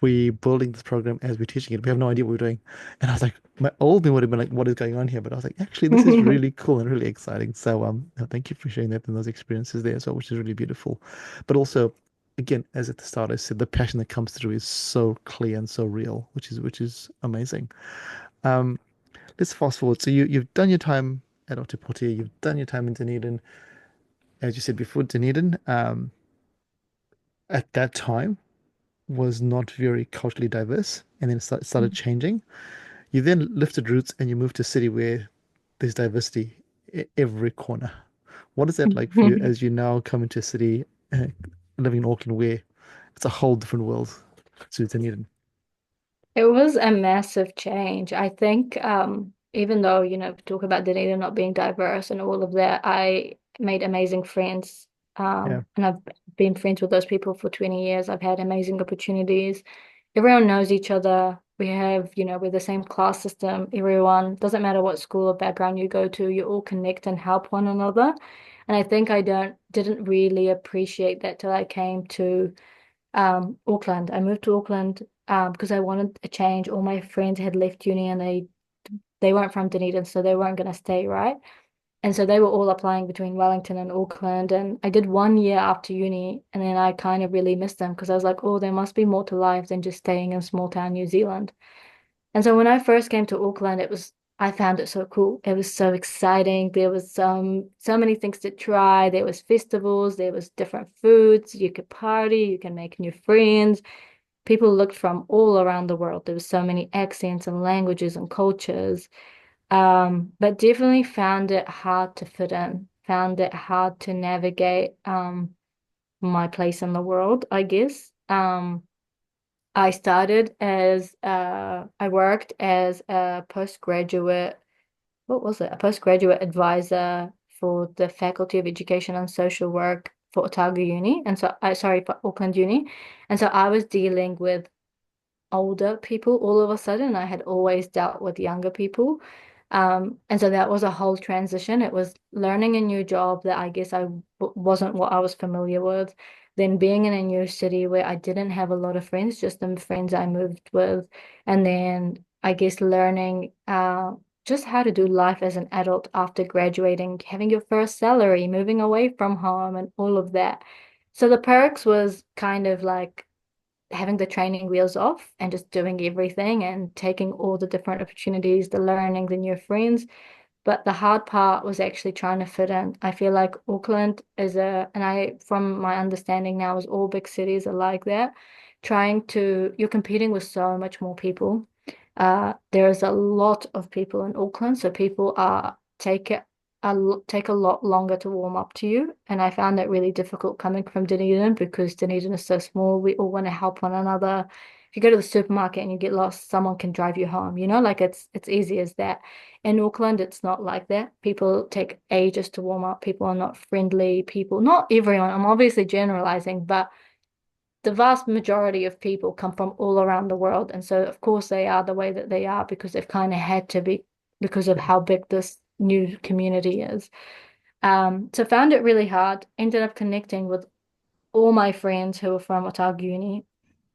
we're building this program as we're teaching it. We have no idea what we're doing." And I was like, my old me would have been like, what is going on here? But I was like, actually, this is really cool and really exciting. So thank you for sharing that and those experiences there as well, which is really beautiful. But also, again, as at the start I said, the passion that comes through is so clear and so real, which is amazing. Um, let's fast forward. So you've done your time at Aotearoa, you've done your time in Dunedin. As you said before, Dunedin, at that time was not very culturally diverse, and then started changing. You then lifted roots and you moved to a city where there's diversity every corner. What is that like for you as you now come into a city, living in Auckland, where it's a whole different world to Dunedin? It was a massive change. I think even though, talk about Dunedin not being diverse and all of that, I made amazing friends. Yeah. And I've been friends with those people for 20 years. I've had amazing opportunities. Everyone knows each other. We're the same class system. Everyone, doesn't matter what school or background you go to, you all connect and help one another. And I think I didn't really appreciate that till I came to Auckland. I moved to Auckland because I wanted a change. All my friends had left uni and they weren't from Dunedin, so they weren't gonna stay, right? And so they were all applying between Wellington and Auckland. And I did 1 year after uni, and then I kind of really missed them because I was like, oh, there must be more to life than just staying in small town New Zealand. And so when I first came to Auckland, I found it so cool. It was so exciting. There was so many things to try. There was festivals, there was different foods. You could party, you can make new friends. People looked from all around the world. There was so many accents and languages and cultures. But definitely found it hard to fit in, found it hard to navigate my place in the world, I guess. I worked as a postgraduate, what was it? A postgraduate advisor for the Faculty of Education and Social Work for Otago Uni. Sorry, for Auckland Uni. And so I was dealing with older people all of a sudden. I had always dealt with younger people. And so that was a whole transition. It was learning a new job that I guess wasn't what I was familiar with. Then being in a new city where I didn't have a lot of friends, just the friends I moved with. And then I guess learning just how to do life as an adult after graduating, having your first salary, moving away from home, and all of that. So the perks was kind of like having the training wheels off and just doing everything and taking all the different opportunities, the learning, the new friends. But the hard part was actually trying to fit in. I feel like Auckland from my understanding now, is all big cities are like that. You're competing with so much more people. There is a lot of people in Auckland, so people take a lot longer to warm up to you. And I found that really difficult coming from Dunedin because Dunedin is so small. We all want to help one another. If you go to the supermarket and you get lost, someone can drive you home, like it's easy as that. In Auckland, it's not like that. People take ages to warm up. People are not friendly. Not everyone, I'm obviously generalizing, but the vast majority of people come from all around the world. And so, of course, they are the way that they are because they've kind of had to be because of how big this new community is. So found it really hard. Ended up connecting with all my friends who were from Otago Uni.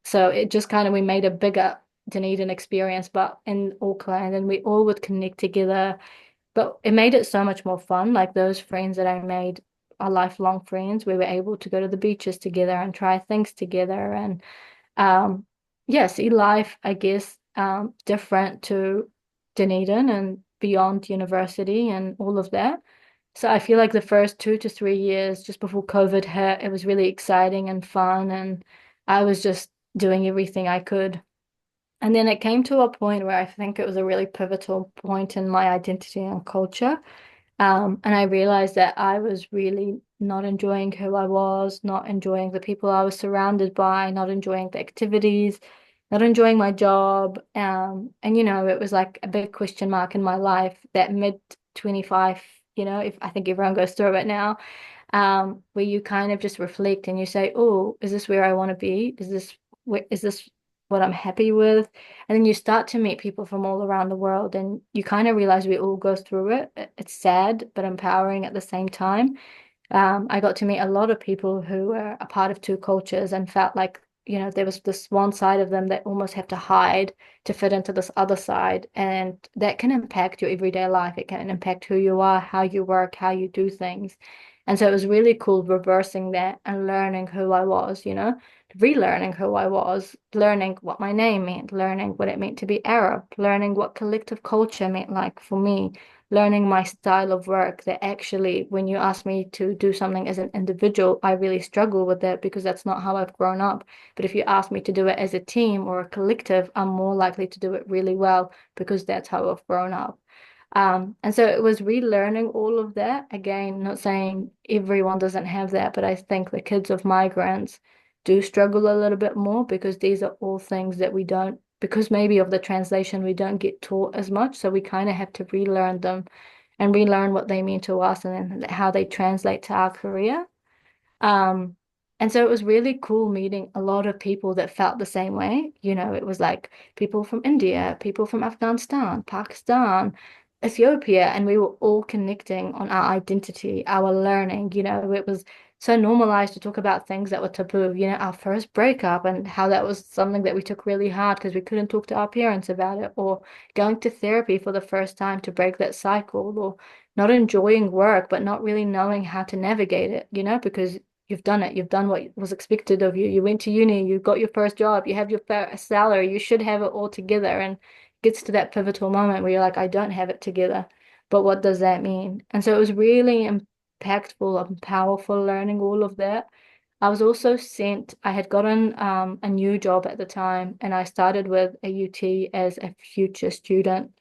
So it just kind of, we made a bigger Dunedin experience, but in Auckland, and we all would connect together. But it made it so much more fun. Like those friends that I made are lifelong friends. We were able to go to the beaches together and try things together and um yeah, see life, I guess, different to Dunedin and beyond university and all of that. So I feel like the first 2 to 3 years just before COVID hit, it was really exciting and fun and I was just doing everything I could. And then it came to a point where I think it was a really pivotal point in my identity and culture. And I realized that I was really not enjoying who I was, not enjoying the people I was surrounded by, not enjoying the activities, not enjoying my job. And it was like a big question mark in my life that mid 25, if I think everyone goes through it now, where you kind of just reflect and you say, oh, is this where I want to be? Is this what I'm happy with? And then you start to meet people from all around the world and you kind of realize we all go through it. It's sad, but empowering at the same time. I got to meet a lot of people who were a part of two cultures and felt like, there was this one side of them that almost have to hide to fit into this other side. And that can impact your everyday life. It can impact who you are, how you work, how you do things. And so it was really cool reversing that and learning who I was, relearning who I was, learning what my name meant, learning what it meant to be Arab, learning what collective culture meant like for me, learning my style of work that actually, when you ask me to do something as an individual, I really struggle with that because that's not how I've grown up. But if you ask me to do it as a team or a collective, I'm more likely to do it really well because that's how I've grown up. And so it was relearning all of that. Again, not saying everyone doesn't have that, but I think the kids of migrants do struggle a little bit more because these are all things that we don't, because maybe of the translation, we don't get taught as much. So we kind of have to relearn them and relearn what they mean to us and then how they translate to our career. Um, and so it was really cool meeting a lot of people that felt the same way. It was like people from India, people from Afghanistan, Pakistan, Ethiopia, and we were all connecting on our identity, our learning. It was so normalized to talk about things that were taboo, our first breakup and how that was something that we took really hard because we couldn't talk to our parents about it, or going to therapy for the first time to break that cycle, or not enjoying work but not really knowing how to navigate it, because you've done it, you've done what was expected of you. You went to uni, you got your first job, you have your first salary, you should have it all together, and gets to that pivotal moment where you're like, I don't have it together. But what does that mean? And so it was really impactful and powerful learning all of that. I was also sent, I had gotten a new job at the time, and I started with AUT as a future student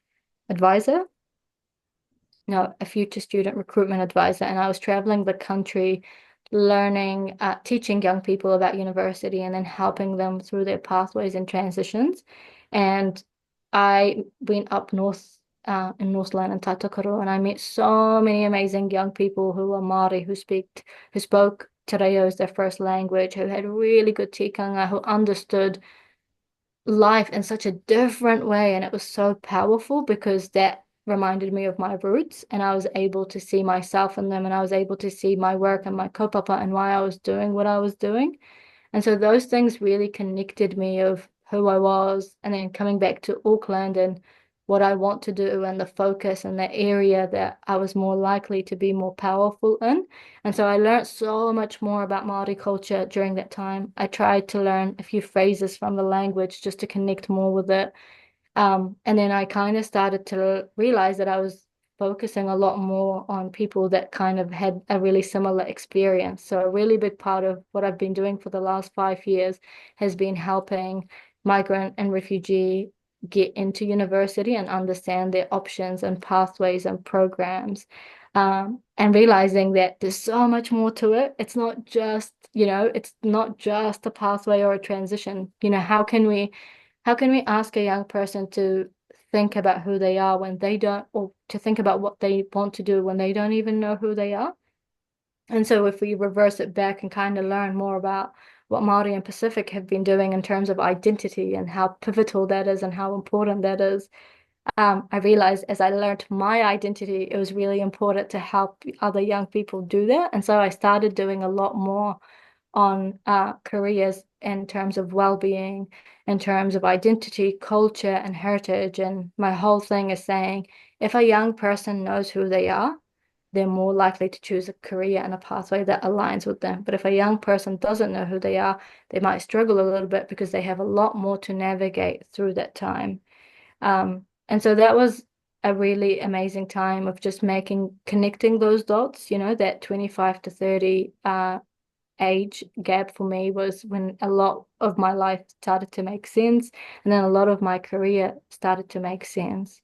advisor. No, a future student recruitment advisor. And I was traveling the country learning, teaching young people about university and then helping them through their pathways and transitions. And I went up north in Northland and Tatakaro, and I met so many amazing young people who are Māori, who spoke Te Reo as their first language, who had really good tikanga, who understood life in such a different way. And it was so powerful because that reminded me of my roots, and I was able to see myself in them, and I was able to see my work and my kaupapa and why I was doing what I was doing. And so those things really connected me of who I was, and then coming back to Auckland and what I want to do and the focus and the area that I was more likely to be more powerful in. And so I learned so much more about Māori culture during that time. I tried to learn a few phrases from the language just to connect more with it. And then I kind of started to realize that I was focusing a lot more on people that kind of had a really similar experience. So a really big part of what I've been doing for the last 5 years has been helping migrant and refugee get into university and understand their options and pathways and programs. And realizing that there's so much more to it. It's not just a pathway or a transition. How can we ask a young person to think about who they are when they don't, or to think about what they want to do when they don't even know who they are? And so if we reverse it back and kind of learn more about what Māori and Pacific have been doing in terms of identity and how pivotal that is and how important that is, I realized as I learned my identity, it was really important to help other young people do that. And so I started doing a lot more on careers in terms of well-being, in terms of identity, culture, and heritage. And my whole thing is saying if a young person knows who they are, they're more likely to choose a career and a pathway that aligns with them. But if a young person doesn't know who they are, they might struggle a little bit because they have a lot more to navigate through that time. And so that was a really amazing time of just connecting those dots, that 25 to 30 age gap for me was when a lot of my life started to make sense, and then a lot of my career started to make sense.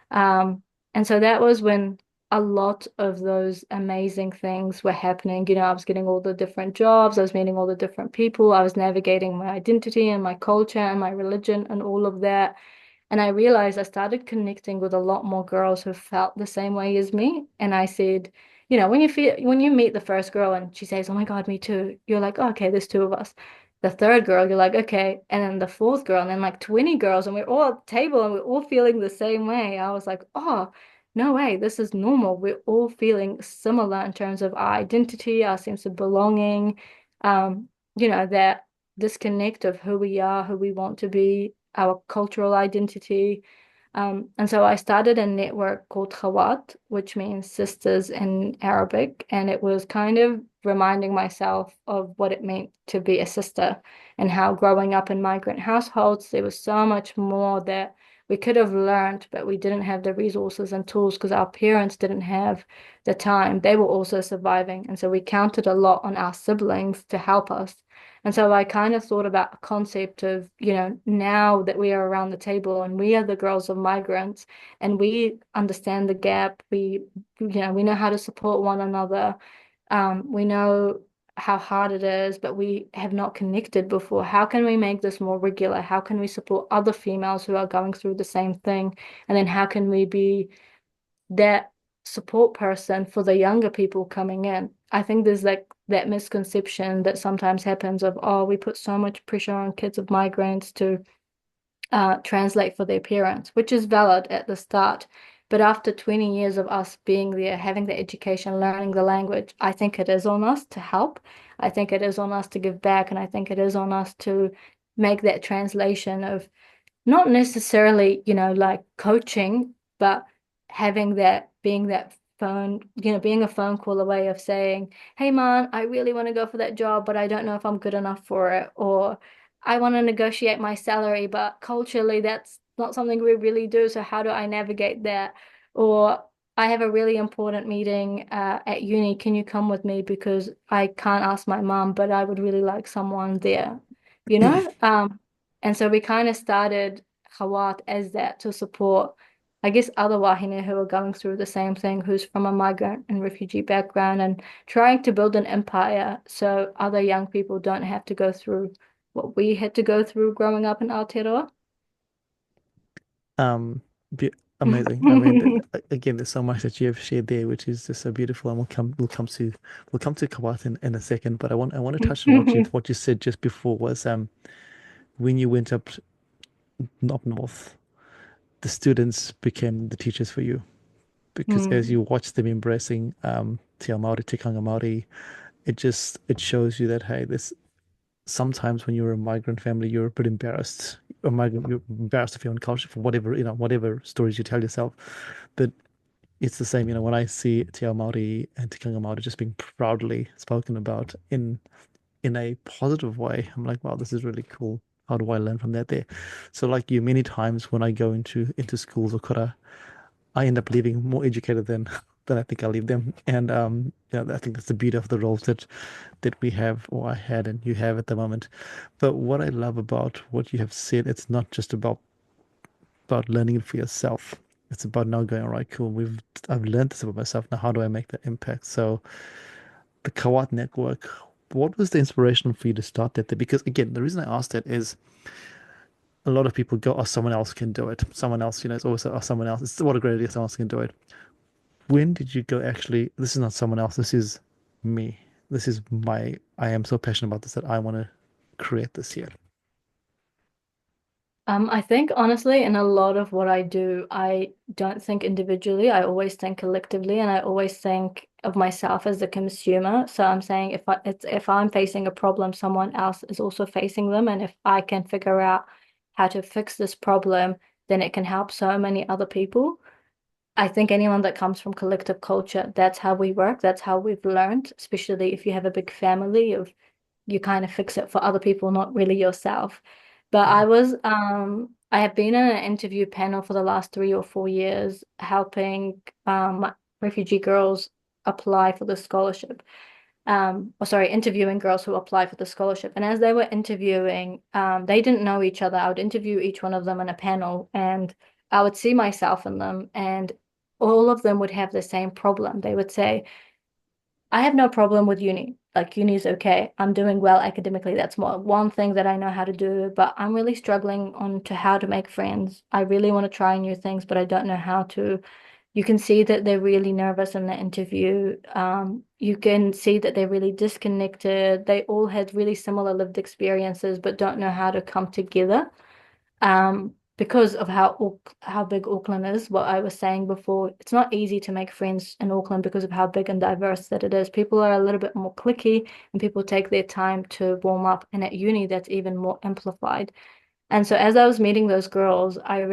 And so that was when a lot of those amazing things were happening. I was getting all the different jobs, I was meeting all the different people, I was navigating my identity and my culture and my religion and all of that. And I realized I started connecting with a lot more girls who felt the same way as me. And I said, when you meet the first girl and she says, "Oh my God, me too," you're like, oh, okay, there's two of us. The third girl, you're like, okay. And then the fourth girl, and then like 20 girls, and we're all at the table and we're all feeling the same way. I was like, oh, no way, this is normal. We're all feeling similar in terms of our identity, our sense of belonging, that disconnect of who we are, who we want to be, our cultural identity. And so I started a network called Khawat, which means sisters in Arabic. And it was kind of reminding myself of what it meant to be a sister, and how growing up in migrant households, there was so much more that we could have learned, but we didn't have the resources and tools because our parents didn't have the time. They were also surviving. And so we counted a lot on our siblings to help us. And so I kind of thought about a concept of, now that we are around the table and we are the girls of migrants and we understand the gap, we know how to support one another. We know how hard it is, but we have not connected before. How can we make this more regular? How can we support other females who are going through the same thing? And then how can we be that support person for the younger people coming in? I think there's like that misconception that sometimes happens of, oh, we put so much pressure on kids of migrants to translate for their parents, which is valid at the start. But after 20 years of us being there, having the education, learning the language, I think it is on us to help. I think it is on us to give back, and I think it is on us to make that translation of not necessarily, like coaching, but having that, being that phone, being a phone call away of saying, hey man, I really want to go for that job, but I don't know if I'm good enough for it. Or I want to negotiate my salary, but culturally that's not something we really do. So how do I navigate that? Or I have a really important meeting at uni. Can you come with me? Because I can't ask my mom, but I would really like someone there, you know? And so we kind of started Khawat as that to support, I guess, other wāhine who are going through the same thing, who's from a migrant and refugee background, and trying to build an empire so other young people don't have to go through what we had to go through growing up in Aotearoa. Um, be amazing. I mean, again, there's so much that you have shared there, which is just so beautiful. And we'll come to Kawat in a second. But I want to touch on what you said just before was when you went up north, the students became the teachers for you because as Mm, you watch them embracing Te Ao Māori, Tikanga Māori, it shows you that hey, this sometimes when you're a migrant family, you're a bit embarrassed. A migrant, you're embarrassed of your own culture for whatever, whatever stories you tell yourself. But it's the same, when I see Te Ao Māori and Tikanga Māori just being proudly spoken about in a positive way, I'm like, wow, this is really cool. How do I learn from that there? So like you, many times when I go into schools or kura, I end up leaving more educated than than I think I leave them. And yeah, I think that's the beauty of the roles that we have or I had and you have at the moment. But what I love about what you have said, it's not just about learning it for yourself. It's about now going, all right, cool. I've learned this about myself. Now how do I make that impact? So the Khawat Network, what was the inspiration for you to start that there? Because again, the reason I asked that is a lot of people go, oh, someone else can do it. Someone else, it's always, oh, someone else. It's what a great idea, someone else can do it. When did you go, actually, this is not someone else, this is me. This is I am so passionate about this that I want to create this here. I think honestly, in a lot of what I do, I don't think individually. I always think collectively, and I always think of myself as the consumer. So I'm saying if I'm facing a problem, someone else is also facing them, and if I can figure out how to fix this problem, then it can help so many other people. I think anyone that comes from collective culture, that's how we work. That's how we've learned, especially if you have a big family of you kind of fix it for other people, not really yourself. But Yeah. I have been in an interview panel for the last 3 or 4 years, helping refugee girls apply for the scholarship. Or sorry, interviewing girls who apply for the scholarship. And as they were interviewing, they didn't know each other. I would interview each one of them in a panel, and I would see myself in them, and all of them would have the same problem. They would say, I have no problem with uni. Like uni is okay. I'm doing well academically. That's one thing that I know how to do, but I'm really struggling on to how to make friends. I really want to try new things, but I don't know how to. You can see that they're really nervous in the interview. You can see that they're really disconnected. They all had really similar lived experiences, but don't know how to come together because of how big Auckland is. What I was saying before, it's not easy to make friends in Auckland because of how big and diverse that it is. People are a little bit more cliquey, and people take their time to warm up. And at uni, that's even more amplified. And so as I was meeting those girls, I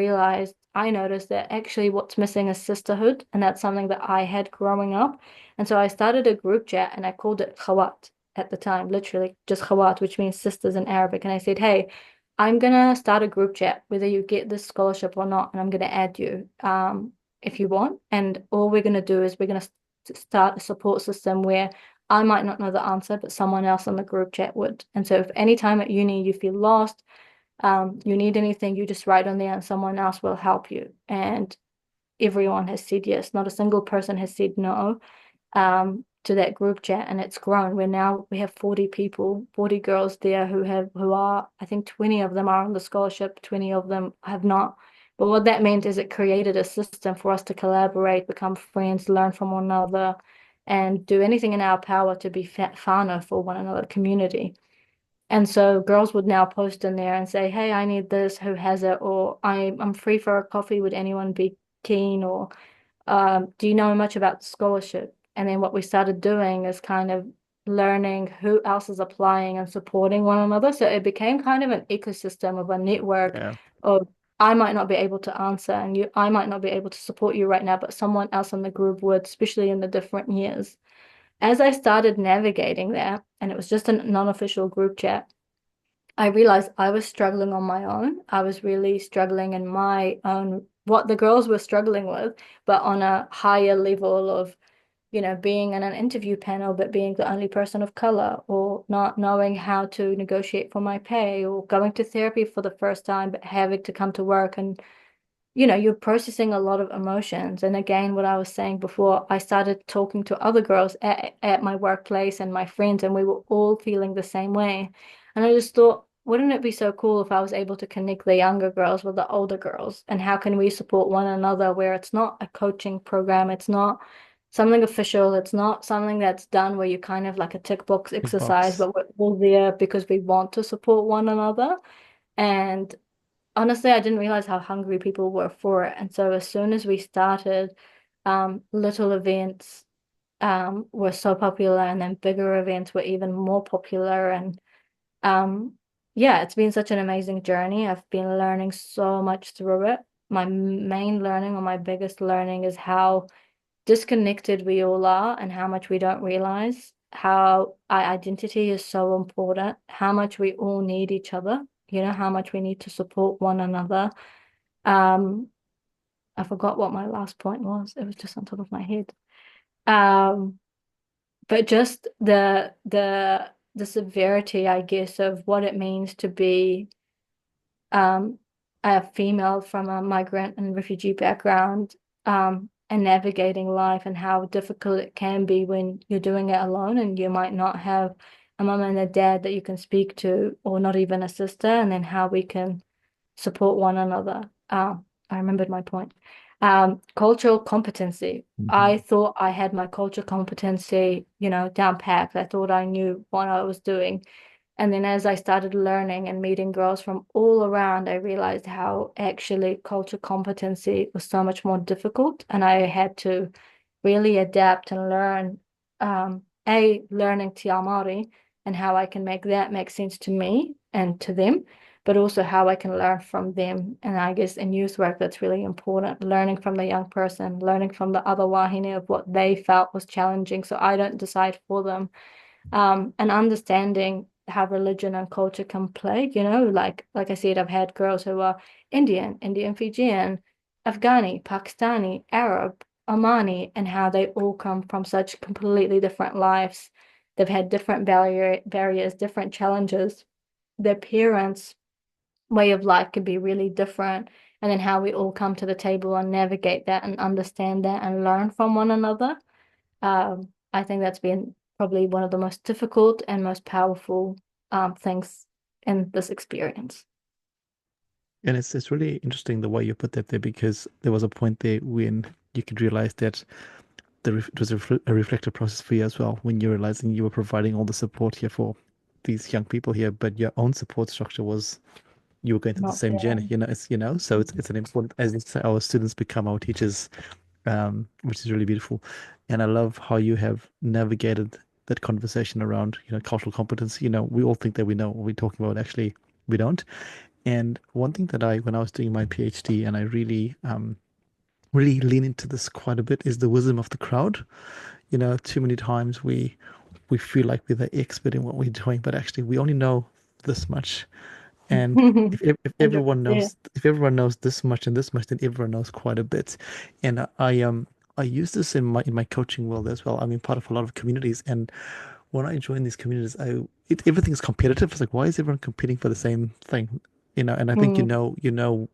noticed that actually what's missing is sisterhood, and that's something that I had growing up. And so I started a group chat, and I called it Khawat at the time, literally just Khawat, which means sisters in Arabic. And I said, hey, I'm gonna start a group chat, whether you get this scholarship or not, and I'm gonna add you if you want. And all we're gonna do is we're gonna start a support system where I might not know the answer, but someone else in the group chat would. And so if any time at uni you feel lost, you need anything, you just write on there and someone else will help you. And everyone has said yes. Not a single person has said no to that group chat, and it's grown. We have 40 people, 40 girls there who are, I think 20 of them are on the scholarship, 20 of them have not. But what that meant is it created a system for us to collaborate, become friends, learn from one another, and do anything in our power to be whānau for one another, community. And so girls would now post in there and say, hey, I need this, who has it? Or I'm free for a coffee. Would anyone be keen, or do you know much about scholarship? And then what we started doing is kind of learning who else is applying and supporting one another. So it became kind of an ecosystem of a network Yeah. of I might not be able to answer and I might not be able to support you right now, but someone else in the group would, especially in the different years. As I started navigating that, and it was just a non-official group chat, I realized I was struggling on my own. I was really struggling in my own, what the girls were struggling with, but on a higher level of, being in an interview panel, but being the only person of color, or not knowing how to negotiate for my pay, or going to therapy for the first time, but having to come to work and you're processing a lot of emotions. And again, what I was saying before, I started talking to other girls at my workplace and my friends, and we were all feeling the same way. And I just thought, wouldn't it be so cool if I was able to connect the younger girls with the older girls? And how can we support one another where it's not a coaching program, it's not something official, it's not something that's done where you kind of like a tick box Big exercise, box. but we're all there because we want to support one another. And honestly, I didn't realize how hungry people were for it. And so as soon as we started, little events were so popular, and then bigger events were even more popular. And um, yeah, it's been such an amazing journey. I've been learning so much through it. My main learning, or my biggest learning, is how disconnected we all are and how much we don't realize how our identity is so important, how much we all need each other, how much we need to support one another. Um, I forgot what my last point was. It was just on top of my head. Um, but just the severity, I guess, of what it means to be um, a female from a migrant and refugee background, and navigating life, and how difficult it can be when you're doing it alone and you might not have a mum and a dad that you can speak to, or not even a sister, and then how we can support one another. I remembered my point. Cultural competency. I Hmm. thought I had my cultural competency, down packed. I thought I knew what I was doing. And then as I started learning and meeting girls from all around, I realized how actually culture competency was so much more difficult. And I had to really adapt and learn, learning Te Ao Māori, and how I can make that make sense to me and to them, but also how I can learn from them. And I guess in youth work, that's really important, learning from the young person, learning from the other wāhine of what they felt was challenging, so I don't decide for them, and understanding how religion and culture can play, like I said, I've had girls who are Indian Fijian, Afghani, Pakistani, Arab, Omani, and how they all come from such completely different lives. They've had different barriers, different challenges. Their parents' way of life can be really different. And then how we all come to the table and navigate that and understand that and learn from one another. I think that's been probably one of the most difficult and most powerful things in this experience. And it's really interesting the way you put that there because there was a point there when you could realize that it was a reflective process for you as well when you're realizing you were providing all the support here for these young people here, but your own support structure was you were going through the Not same there. journey, so it's an important as you say, our students become our teachers, which is really beautiful. And I love how you have navigated that conversation around, cultural competence. We all think that we know what we're talking about. Actually, we don't. And one thing that when I was doing my PhD, and I really lean into this quite a bit, is the wisdom of the crowd. Too many times we feel like we're the expert in what we're doing, but actually we only know this much. And if everyone 100%. knows if everyone knows this much and this much, then everyone knows quite a bit. And I use this in my coaching world as well. I'm in part of a lot of communities, and when I join these communities, everything's competitive. It's like, why is everyone competing for the same thing? And I think Mm,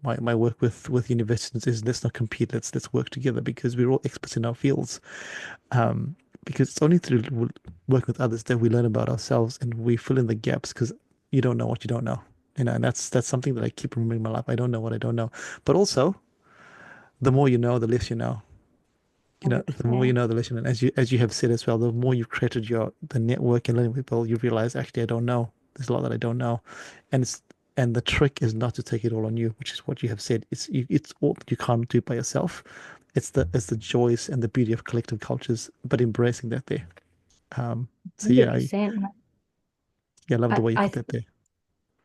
my work with universities is let's not compete. Let's work together because we're all experts in our fields. Because it's only through working with others that we learn about ourselves and we fill in the gaps because you don't know what you don't know. And that's something that I keep remembering in my life. I don't know what I don't know. But also, the more you know, the less you know. The more you 100%. know, the less you know. As you have said as well, the more you've created the network and learning with people, you realize actually I don't know. There's a lot that I don't know, and And the trick is not to take it all on you, which is what you have said. It's all you can't do by yourself. It's the joys and the beauty of collective cultures, but embracing that there. So yeah, I 100%. yeah, I love the I, way you put I that there.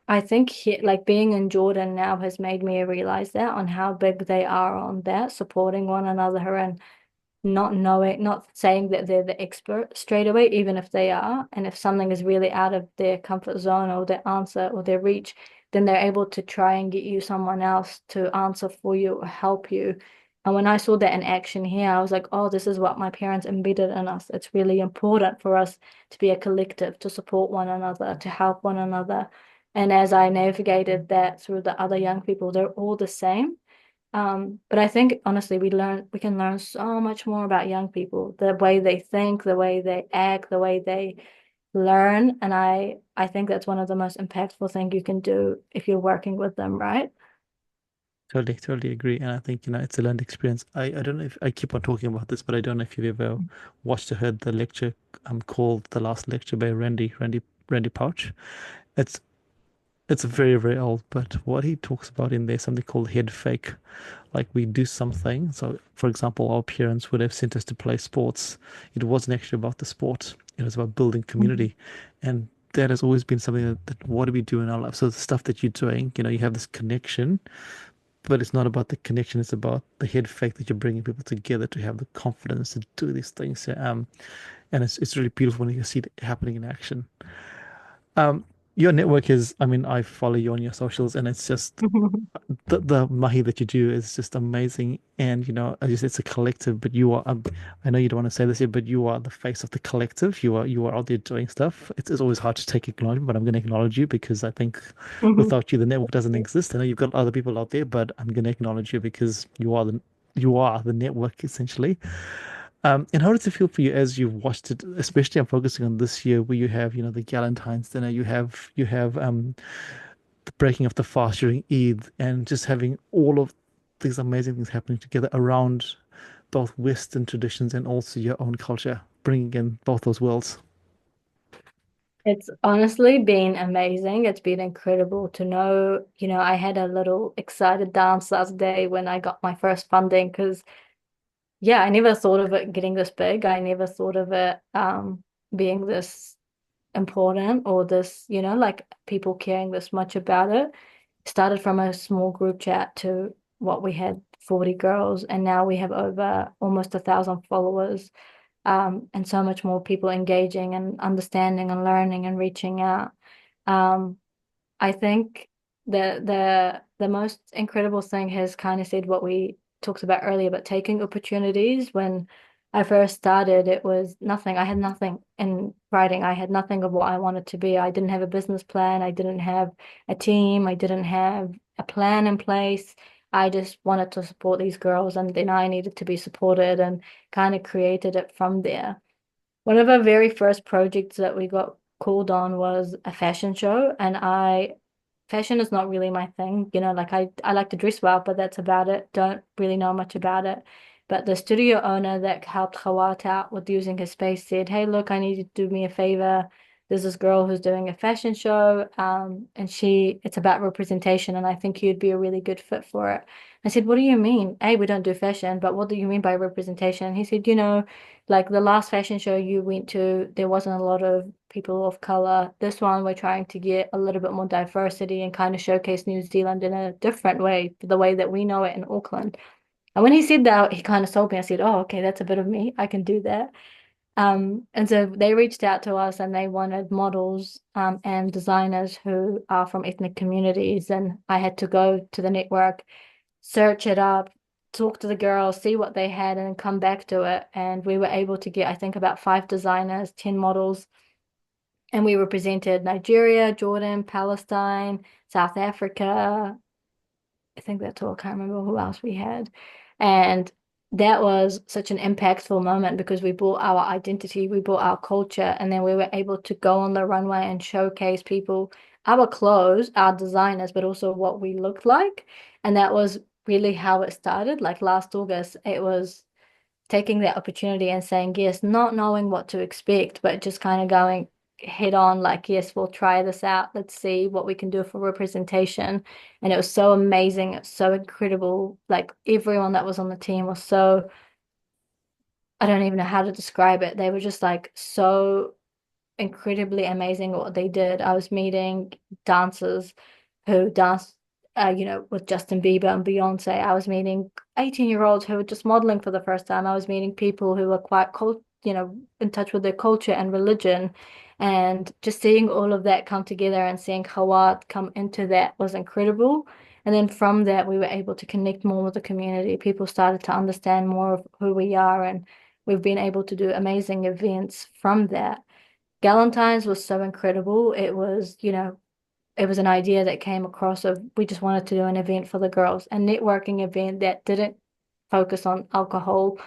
I think like being in Jordan now has made me realize that on how big they are on that, supporting one another and not knowing, not saying that they're the expert straight away, even if they are. And if something is really out of their comfort zone or their answer or their reach, then they're able to try and get you someone else to answer for you or help you. And when I saw that in action here, I was like, oh, this is what my parents embedded in us. It's really important for us to be a collective, to support one another, to help one another. And as I navigated that through the other young people, they're all the same. But I think honestly, we can learn so much more about young people, the way they think, the way they act, the way they learn. And I think that's one of the most impactful thing you can do if you're working with them, right? Totally, totally agree. And I think, it's a learned experience. I don't know if I keep on talking about this, but I don't know if you've ever watched or heard the lecture called The Last Lecture by Randy Pouch. It's it's very, very old, but what he talks about in there, something called head fake. Like we do something. So, for example, our parents would have sent us to play sports. It wasn't actually about the sport. It was about building Mhm. community. And that has always been something that what do we do in our life? So the stuff that you're doing, you have this connection, but it's not about the connection. It's about the head fake that you're bringing people together to have the confidence to do these things. So, and it's really beautiful when you see it happening in action. Um, your network is, I mean, I follow you on your socials, and it's just the mahi that you do is just amazing. And I just it's a collective, but you are I know you don't want to say this here, but you are the face of the collective. You are out there doing stuff. It's always hard to take acknowledgement, but I'm going to acknowledge you because I think without you the network doesn't exist. I know you've got other people out there, but I'm going to acknowledge you because you are the network essentially. And how does it feel for you as you've watched it, especially I'm focusing on this year where you have, the Galentine's dinner, you have the breaking of the fast during Eid, and just having all of these amazing things happening together around both Western traditions and also your own culture, bringing in both those worlds. It's honestly been amazing. It's been incredible to know, I had a little excited dance last day when I got my first funding because yeah, I never thought of it getting this big. I never thought of it being this important or this, like people caring this much about it. Started from a small group chat to what we had 40 girls, and now we have over almost 1,000 followers, and so much more people engaging and understanding and learning and reaching out. Um, I think the most incredible thing has kind of said what we talked about earlier, but taking opportunities. When I first started, it was nothing. I had nothing in writing. I had nothing of what I wanted to be. I didn't have a business plan. I didn't have a team. I didn't have a plan in place. I just wanted to support these girls, and then I needed to be supported and kind of created it from there. One of our very first projects that we got called on was a fashion show, and fashion is not really my thing. Like I like to dress well, but that's about it. Don't really know much about it. But the studio owner that helped Khawat out with using his space said, "Hey, look, I need you to do me a favor. There's this girl who's doing a fashion show, and it's about representation, and I think you'd be a really good fit for it." I said, "What do you mean? A, we don't do fashion, but what do you mean by representation?" He said, like the last fashion show you went to, there wasn't a lot of people of color. This one, we're trying to get a little bit more diversity and kind of showcase New Zealand in a different way, the way that we know it in Auckland. And when he said that, he kind of sold me. I said, "Oh, okay, that's a bit of me. I can do that." And so they reached out to us and they wanted models and designers who are from ethnic communities. And I had to go to the network, search it up, talk to the girls, see what they had, and come back to it. And we were able to get, I think, about 5 designers, 10 models, and we represented Nigeria, Jordan, Palestine, South Africa. I think that's all. I can't remember who else we had. And that was such an impactful moment because we brought our identity, we brought our culture, and then we were able to go on the runway and showcase people our clothes, our designers, but also what we looked like. And that was really how it started. Like last August, it was taking that opportunity and saying yes, not knowing what to expect, but just kind of going. head on, like, yes, we'll try this out. Let's see what we can do for representation. And it was so amazing. It's so incredible. Like everyone that was on the team was so, I don't even know how to describe it. They were just like so incredibly amazing at what they did. I was meeting dancers who danced, with Justin Bieber and Beyonce. I was meeting 18-year-olds who were just modeling for the first time. I was meeting people who were quite in touch with their culture and religion. And just seeing all of that come together and seeing Khawat come into that was incredible. And then from that, we were able to connect more with the community. People started to understand more of who we are, and we've been able to do amazing events from that. Galentine's was so incredible. It was an idea that came across of we just wanted to do an event for the girls, a networking event that didn't focus on alcohol,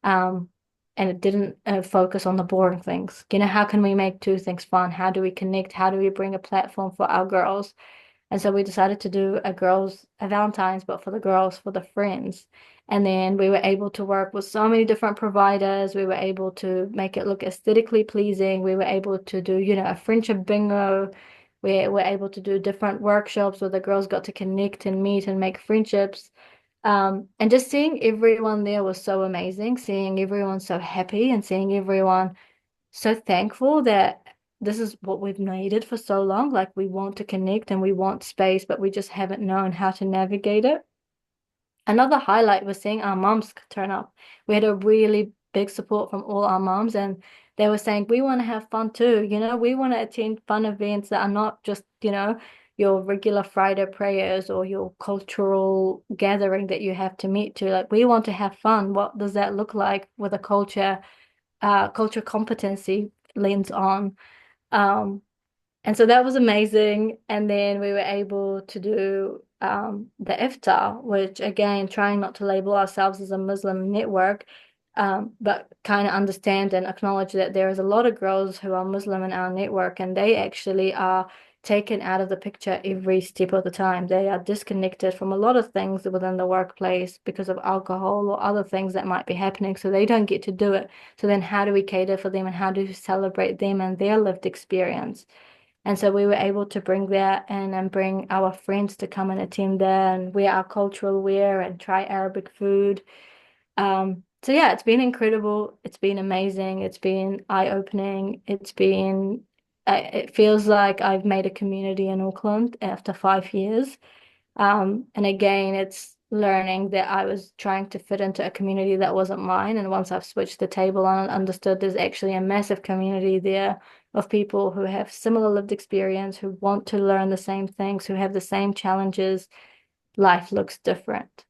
um, and it didn't focus on the boring things. How can we make two things fun? How do we connect? How do we bring a platform for our girls? And so we decided to do a Valentine's, but for the girls, for the friends. And then we were able to work with so many different providers. We were able to make it look aesthetically pleasing. We were able to do, a friendship bingo. We were able to do different workshops where the girls got to connect and meet and make friendships. And just seeing everyone there was so amazing, seeing everyone so happy and seeing everyone so thankful that this is what we've needed for so long. Like we want to connect and we want space, but we just haven't known how to navigate it. Another highlight was seeing our moms turn up. We had a really big support from all our moms, and they were saying, we want to have fun too. We want to attend fun events that are not just, your regular Friday prayers or your cultural gathering that you have to meet to. Like, we want to have fun. What does that look like with a culture competency lens on? Um, and so that was amazing. And then we were able to do the Iftar, which again, trying not to label ourselves as a Muslim network, but kind of understand and acknowledge that there is a lot of girls who are Muslim in our network, and they actually are taken out of the picture every step of the time. They are disconnected from a lot of things within the workplace because of alcohol or other things that might be happening, so they don't get to do it. So then how do we cater for them and how do we celebrate them and their lived experience? And so we were able to bring that in and bring our friends to come and attend there and wear our cultural wear and try Arabic food. So yeah, it's been incredible. It's been amazing. It's been eye-opening. It feels like I've made a community in Auckland after 5 years. And again, it's learning that I was trying to fit into a community that wasn't mine. And once I've switched the table on and understood there's actually a massive community there of people who have similar lived experience, who want to learn the same things, who have the same challenges, life looks different.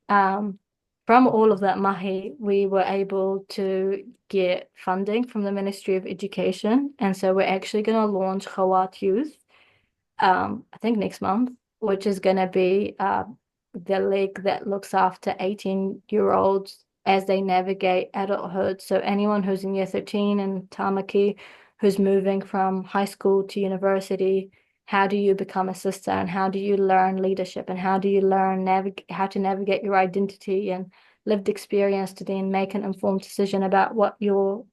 Um, from all of that mahi, we were able to get funding from the Ministry of Education. And so we're actually going to launch Khawat Youth, I think next month, which is going to be the league that looks after 18-year-olds as they navigate adulthood. So anyone who's in year 13 in Tamaki, who's moving from high school to university, how do you become a sister and how do you learn leadership and how do you learn how to navigate your identity and lived experience to then make an informed decision about what your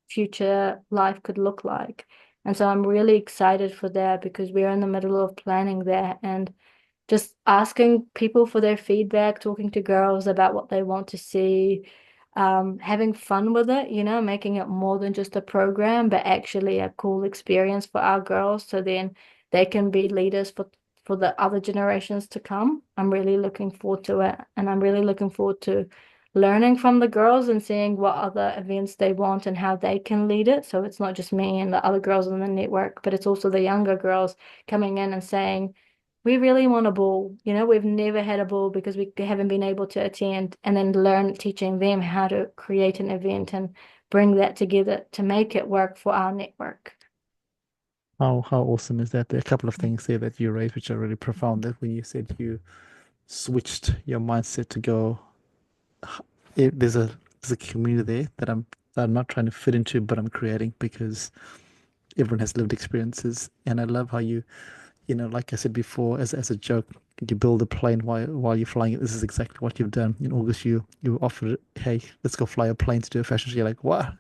future life could look like. And so I'm really excited for that because we're in the middle of planning that and just asking people for their feedback, talking to girls about what they want to see, having fun with it, making it more than just a program, but actually a cool experience for our girls so then they can be leaders for the other generations to come. I'm really looking forward to it. And I'm really looking forward to learning from the girls and seeing what other events they want and how they can lead it. So it's not just me and the other girls in the network, but it's also the younger girls coming in and saying, we really want a ball. We've never had a ball because we haven't been able to attend, and then teaching them how to create an event and bring that together to make it work for our network. How awesome is that? There are a couple of things there that you raised which are really profound. That when you said you switched your mindset to go, there's a community there that I'm not trying to fit into, but I'm creating because everyone has lived experiences. And I love how you like I said before, as a joke, you build a plane while you're flying it. This is exactly what you've done. In August, you offered, hey, let's go fly a plane to do a fashion show. You're like, what?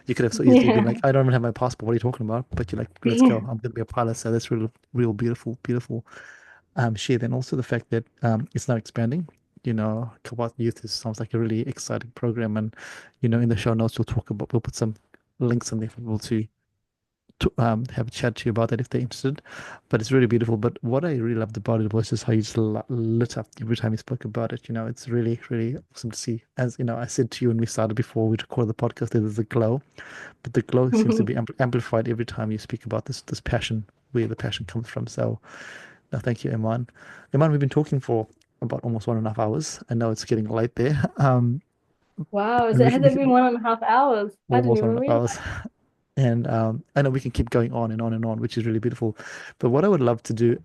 You could have so easily been Yeah. like, I don't even have my passport. What are you talking about? But you're like, let's go. Yeah. I'm gonna be a pilot. So that's real beautiful, beautiful share. Then also the fact that it's now expanding. Khawat Youth sounds like a really exciting program, and in the show notes we'll put some links in there for people to have a chat to you about that if they're interested. But it's really beautiful. But what I really loved about it was just how you just lit up every time you spoke about it. It's really, really awesome to see. As I said to you when we started before we recorded the podcast, there's a glow, but the glow seems to be amplified every time you speak about this passion, where the passion comes from. So, no, thank you, Eman. Eman, we've been talking for about almost 1.5 hours. I know it's getting late there. Wow, And has it been 1.5 hours? I didn't almost even 1.5 hours. realize. And I know we can keep going on and on and on, which is really beautiful. But what I would love to do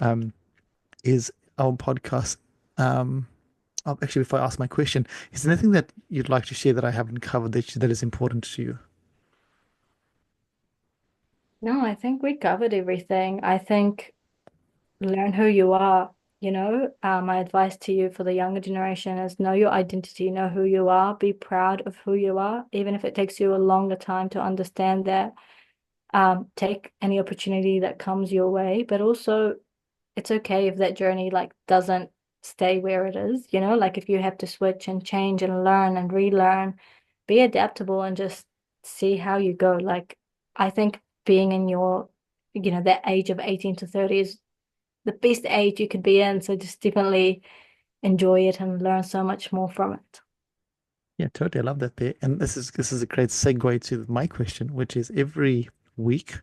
is our podcast. Um, Actually, if I ask my question, is there anything that you'd like to share that I haven't covered that is important to you? No, I think we covered everything. I think learn who you are. My advice to you for the younger generation is know your identity, know who you are, be proud of who you are, even if it takes you a longer time to understand that. Take any opportunity that comes your way, but also it's okay if that journey like doesn't stay where it is, like if you have to switch and change and learn and relearn, be adaptable and just see how you go. Like I think being in that age of 18 to 30 is the best age you could be in. So just definitely enjoy it and learn so much more from it. Yeah, totally. I love that there. And this is a great segue to my question, which is every week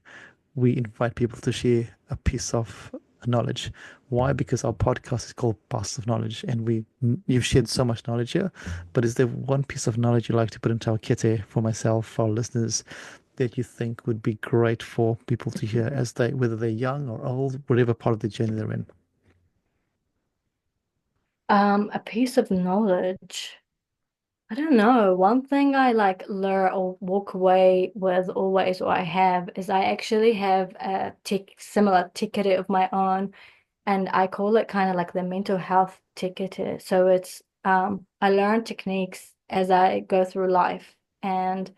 we invite people to share a piece of knowledge. Why? Because our podcast is called Paths of Knowledge, and you've shared so much knowledge here. But is there one piece of knowledge you'd like to put into our kete for myself, for our listeners, that you think would be great for people to hear as whether they're young or old, whatever part of the journey they're in? A piece of knowledge. I don't know. One thing I like learn or walk away with always, or I have, is I actually have a similar ticket of my own, and I call it kind of like the mental health ticket. So it's I learn techniques as I go through life, and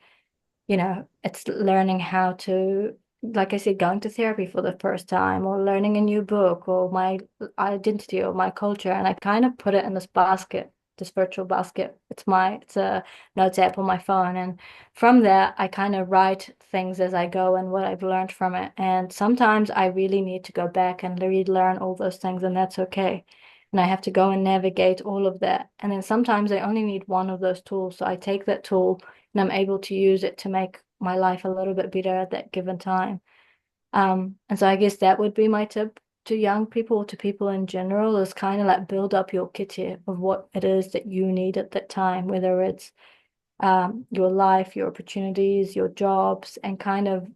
it's learning how to, like I said, going to therapy for the first time or learning a new book or my identity or my culture. And I kind of put it in this basket, this virtual basket. It's a notes app on my phone. And from there, I kind of write things as I go and what I've learned from it. And sometimes I really need to go back and relearn all those things, and that's okay. And I have to go and navigate all of that. And then sometimes I only need one of those tools. So I take that tool and I'm able to use it to make my life a little bit better at that given time. And so I guess that would be my tip to young people, to people in general, is kind of like build up your kit of what it is that you need at that time, whether it's your life, your opportunities, your jobs, and kind of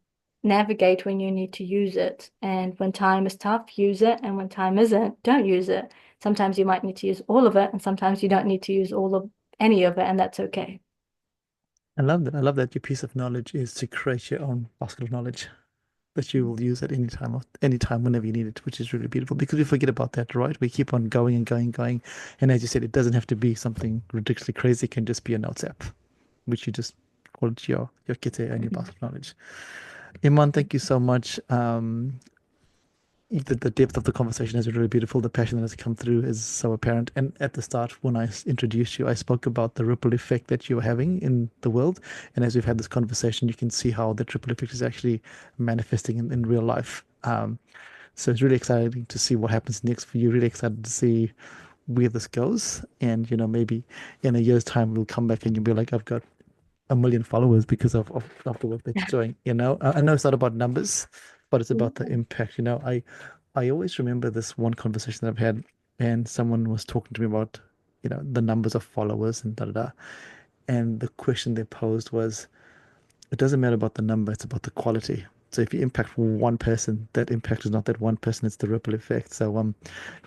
navigate when you need to use it. And when time is tough, use it. And when time isn't, don't use it. Sometimes you might need to use all of it, and sometimes you don't need to use all of any of it, and that's okay. I love that. I love that your piece of knowledge is to create your own basket of knowledge that you will use at any time whenever you need it, which is really beautiful because we forget about that, right? We keep on going and going and going. And as you said, it doesn't have to be something ridiculously crazy. It can just be a notes app, which you just call it your kite and your basket of knowledge. Iman, thank you so much. The depth of the conversation is really beautiful. The passion that has come through is so apparent. And at the start, when I introduced you, I spoke about the ripple effect that you're having in the world. And as we've had this conversation, you can see how that ripple effect is actually manifesting in real life. So it's really exciting to see what happens next for you. Really excited to see where this goes. And, maybe in a year's time, we'll come back and you'll be like, I've got 1 million followers because of the work that you're doing. I know it's not about numbers, but it's about the impact. I always remember this one conversation that I've had, and someone was talking to me about, the numbers of followers and da da da. And the question they posed was, it doesn't matter about the number, it's about the quality. So if you impact one person, that impact is not that one person, it's the ripple effect. So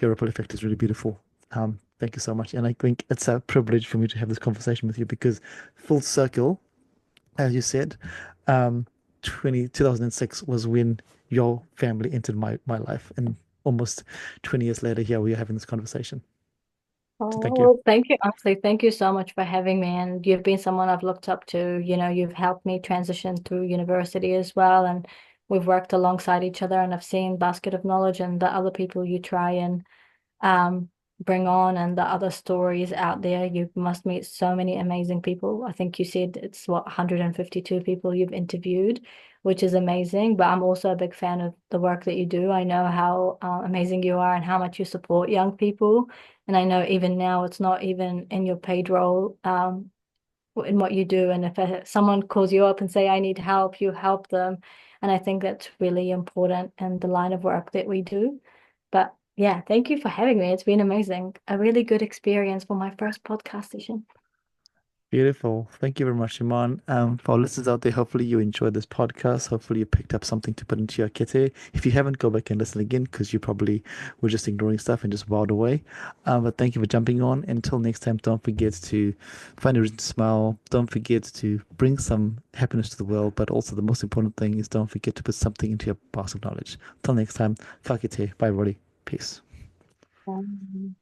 your ripple effect is really beautiful. Thank you so much. And I think it's a privilege for me to have this conversation with you because full circle, as you said, um, 2006 was when your family entered my life. And almost 20 years later, here we are having this conversation. So Oh, thank you. well, thank you. Honestly, thank you so much for having me. And you've been someone I've looked up to. You've helped me transition through university as well. And we've worked alongside each other. And I've seen Basket of Knowledge and the other people you try and um, bring on and the other stories out there. You must meet so many amazing people. I think you said it's what 152 people you've interviewed, which is amazing. But I'm also a big fan of the work that you do. I know how amazing you are and how much you support young people. And I know even now it's not even in your paid role in what you do. And if someone calls you up and say, I need help, you help them. And I think that's really important in the line of work that we do. But yeah, thank you for having me. It's been amazing. A really good experience for my first podcast session. Beautiful. Thank you very much, Iman. For our listeners out there, hopefully you enjoyed this podcast. Hopefully you picked up something to put into your kete. If you haven't, go back and listen again because you probably were just ignoring stuff and just wowed away. But thank you for jumping on. Until next time, don't forget to find a reason to smile. Don't forget to bring some happiness to the world. But also the most important thing is don't forget to put something into your basket of knowledge. Until next time, ka kite. Bye, everybody. Peace. Um,